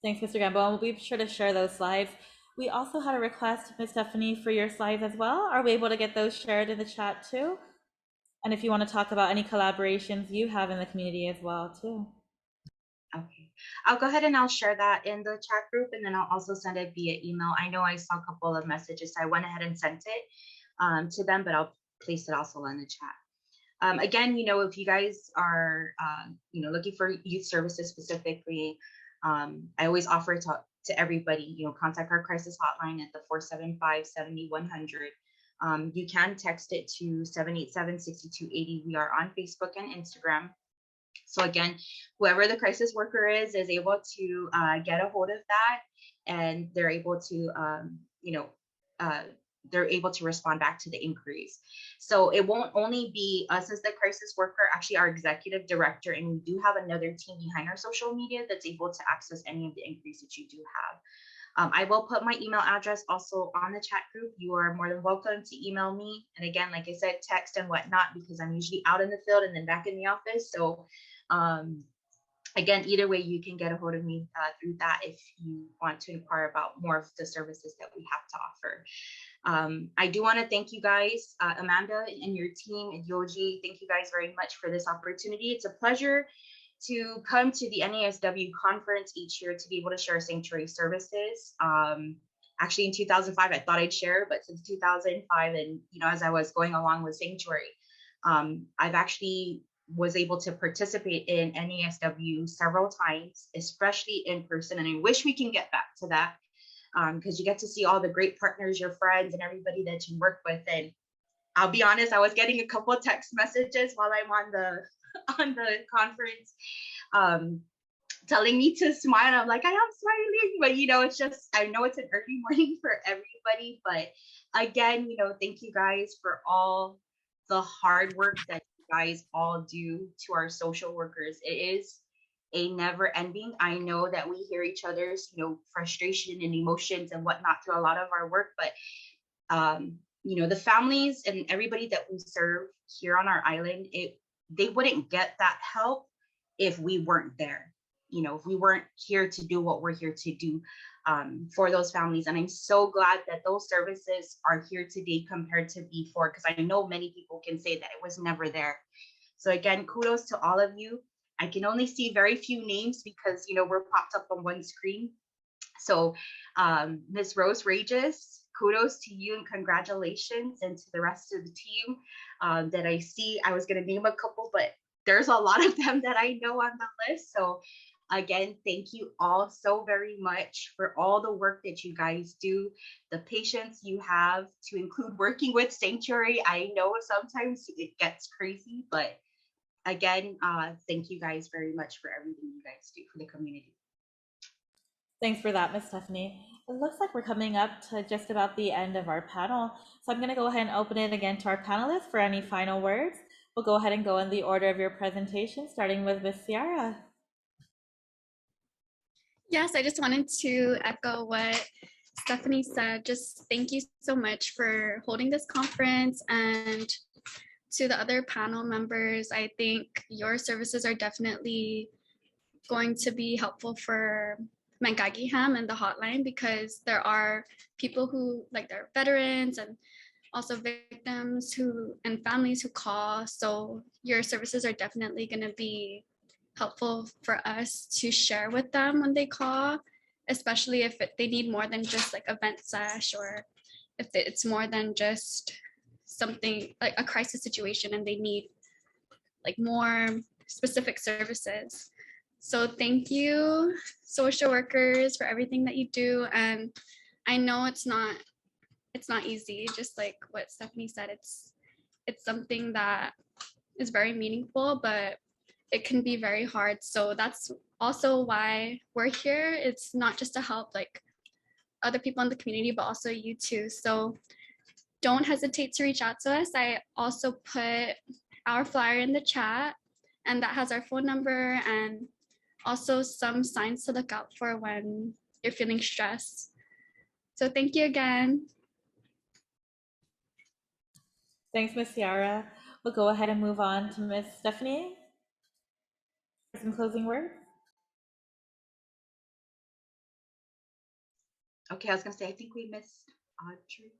Thanks, Mr. Gamboa. We'll be sure to share those slides. We also had a request, Ms. Stephanie, for your slides as well. Are we able to get those shared in the chat too? And if you want to talk about any collaborations you have in the community as well too. Okay, I'll go ahead and I'll share that in the chat group, and then I'll also send it via email. I know I saw a couple of messages, so I went ahead and sent it to them, but I'll place it also in the chat. Again, if you guys are, looking for youth services specifically, I always offer to everybody, contact our crisis hotline at the 475-7100. You can text it to 787-6280. We are on Facebook and Instagram. So again, whoever the crisis worker is able to get a hold of that, and they're able to, they're able to respond back to the inquiries. So it won't only be us as the crisis worker, actually our executive director, and we do have another team behind our social media that's able to access any of the inquiries that you do have. I will put my email address also on the chat group. You are more than welcome to email me. And again, like I said, text and whatnot, because I'm usually out in the field and then back in the office. So again, either way, you can get a hold of me through that if you want to inquire about more of the services that we have to offer. I do want to thank you guys, Amanda and your team at Yoji. Thank you guys very much for this opportunity. It's a pleasure to come to the NASW conference each year to be able to share sanctuary services. Actually, in 2005, I thought I'd share, but since 2005, and as I was going along with sanctuary, I've actually was able to participate in NASW several times, especially in person, and I wish we can get back to that, because you get to see all the great partners, your friends, and everybody that you work with. And I'll be honest, I was getting a couple of text messages while I'm on the conference, telling me to smile. I'm like, I am smiling, but it's just, I know it's an early morning for everybody, but again, thank you guys for all the hard work that you guys all do to our social workers. It is a never ending. I know that we hear each other's, frustration and emotions and whatnot through a lot of our work, but the families and everybody that we serve here on our island, they wouldn't get that help if we weren't there. If we weren't here to do what we're here to do for those families. And I'm so glad that those services are here today compared to before, because I know many people can say that it was never there. So again, kudos to all of you. I can only see very few names because, we're popped up on one screen. So Ms. Rose Regis, kudos to you and congratulations, and to the rest of the team that I see. I was going to name a couple, but there's a lot of them that I know on the list. So again, thank you all so very much for all the work that you guys do, the patience you have to include working with Sanctuary. I know sometimes it gets crazy, but again, thank you guys very much for everything you guys do for the community. Thanks for that, Ms. Stephanie. It looks like we're coming up to just about the end of our panel. So I'm going to go ahead and open it again to our panelists for any final words. We'll go ahead and go in the order of your presentation, starting with Ms. Seahara. Yes, I just wanted to echo what Stephanie said. Just thank you so much for holding this conference, and to the other panel members, I think your services are definitely going to be helpful for Mangagiham and the hotline, because there are people who, they're veterans and also victims and families who call. So your services are definitely going to be helpful for us to share with them when they call, especially if they need more than just like a vent sesh, or if it's more than just something like a crisis situation and they need like more specific services. So thank you, social workers, for everything that you do. And I know it's not easy, just like what Stephanie said. It's something that is very meaningful, but it can be very hard. So that's also why we're here. It's not just to help like other people in the community, but also you too. So don't hesitate to reach out to us. I also put our flyer in the chat, and that has our phone number and also some signs to look out for when you're feeling stressed. So thank you again. Thanks, Miss Seahara. We'll go ahead and move on to Miss Stephanie for some closing words. Okay, I was gonna say, I think we missed Audrey.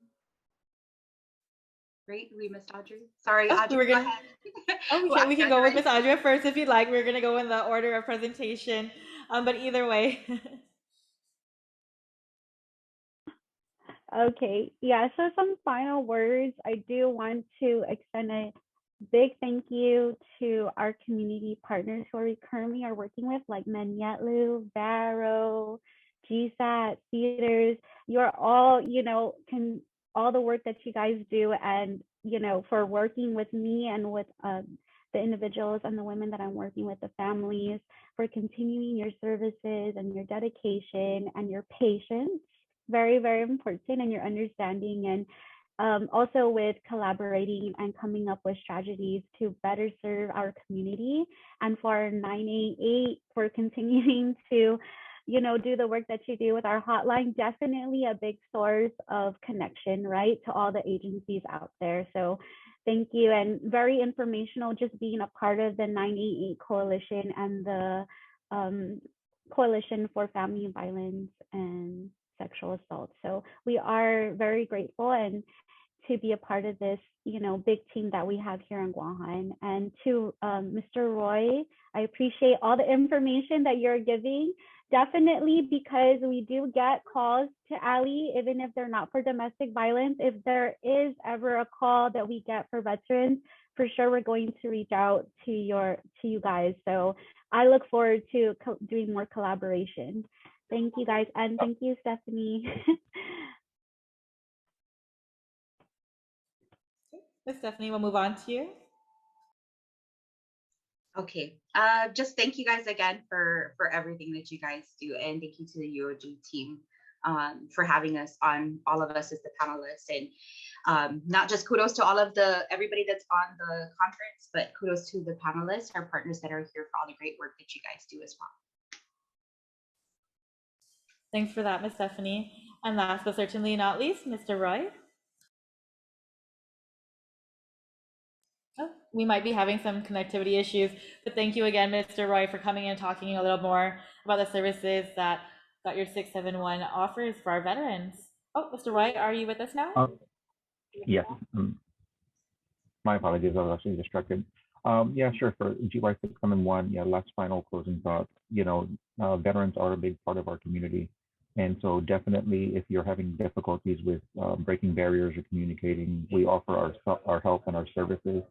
Right, we missed Audrey. Sorry, Oh, Audrey, we were go gonna. ahead. Oh, Well, we can go with Miss Audrey first if you'd like. We're gonna go in the order of presentation, but either way. Okay, yeah, so some final words. I do want to extend a big thank you to our community partners who we currently are working with, like Manyetlu, Barrow, GSAT, Theaters. You're all, all the work that you guys do, and, for working with me and with the individuals and the women that I'm working with, the families, for continuing your services and your dedication and your patience. Very, very important, and your understanding, and also with collaborating and coming up with strategies to better serve our community, and for 988 for continuing to do the work that you do with our hotline. Definitely a big source of connection, right, to all the agencies out there. So thank you, and very informational just being a part of the 988 coalition and the coalition for family violence and sexual assault. So we are very grateful and to be a part of this, big team that we have here in Guahan. And to Mr. Roy, I appreciate all the information that you're giving. Definitely, because we do get calls to Ali, even if they're not for domestic violence. If there is ever a call that we get for veterans, for sure we're going to reach out to you guys. So I look forward to doing more collaboration. Thank you guys, and thank you, Stephanie. Miss Stephanie, we'll move on to you. Okay, just thank you guys again for everything that you guys do, and thank you to the UOG team for having us on, all of us as the panelists, and not just kudos to all of everybody that's on the conference, but kudos to the panelists, our partners that are here, for all the great work that you guys do as well. Thanks for that, Miss Stephanie. And last but certainly not least, Mr. Roy. Oh, we might be having some connectivity issues, but thank you again, Mr. Roy, for coming and talking a little more about the services that your 671 offers for our veterans. Oh, Mr. Roy, are you with us now? Yes. My apologies, I was actually distracted. Yeah, sure. For GY 671, yeah, last final closing thought. Veterans are a big part of our community. And so definitely, if you're having difficulties with breaking barriers or communicating, we offer our help and our services.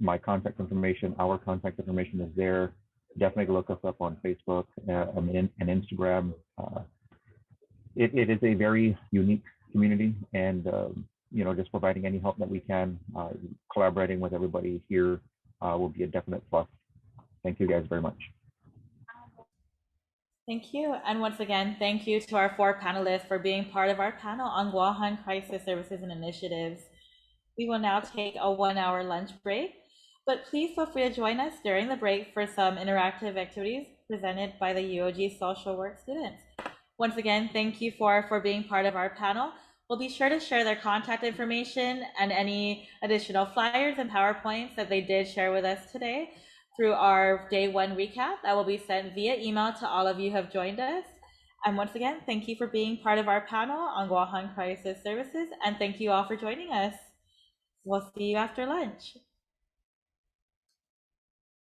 My contact information, our contact information is there. Definitely look us up on Facebook and Instagram. It is a very unique community, and just providing any help that we can, collaborating with everybody here will be a definite plus. Thank you guys very much. Thank you. And once again, thank you to our 4 panelists for being part of our panel on Guahan Crisis Services and Initiatives. We will now take a 1-hour lunch break, but please feel free to join us during the break for some interactive activities presented by the UOG social work students. Once again, thank you for being part of our panel. We'll be sure to share their contact information and any additional flyers and PowerPoints that they did share with us today through our day 1 recap that will be sent via email to all of you who have joined us. And once again, thank you for being part of our panel on Guahan Crisis Services, and thank you all for joining us. We'll see you after lunch.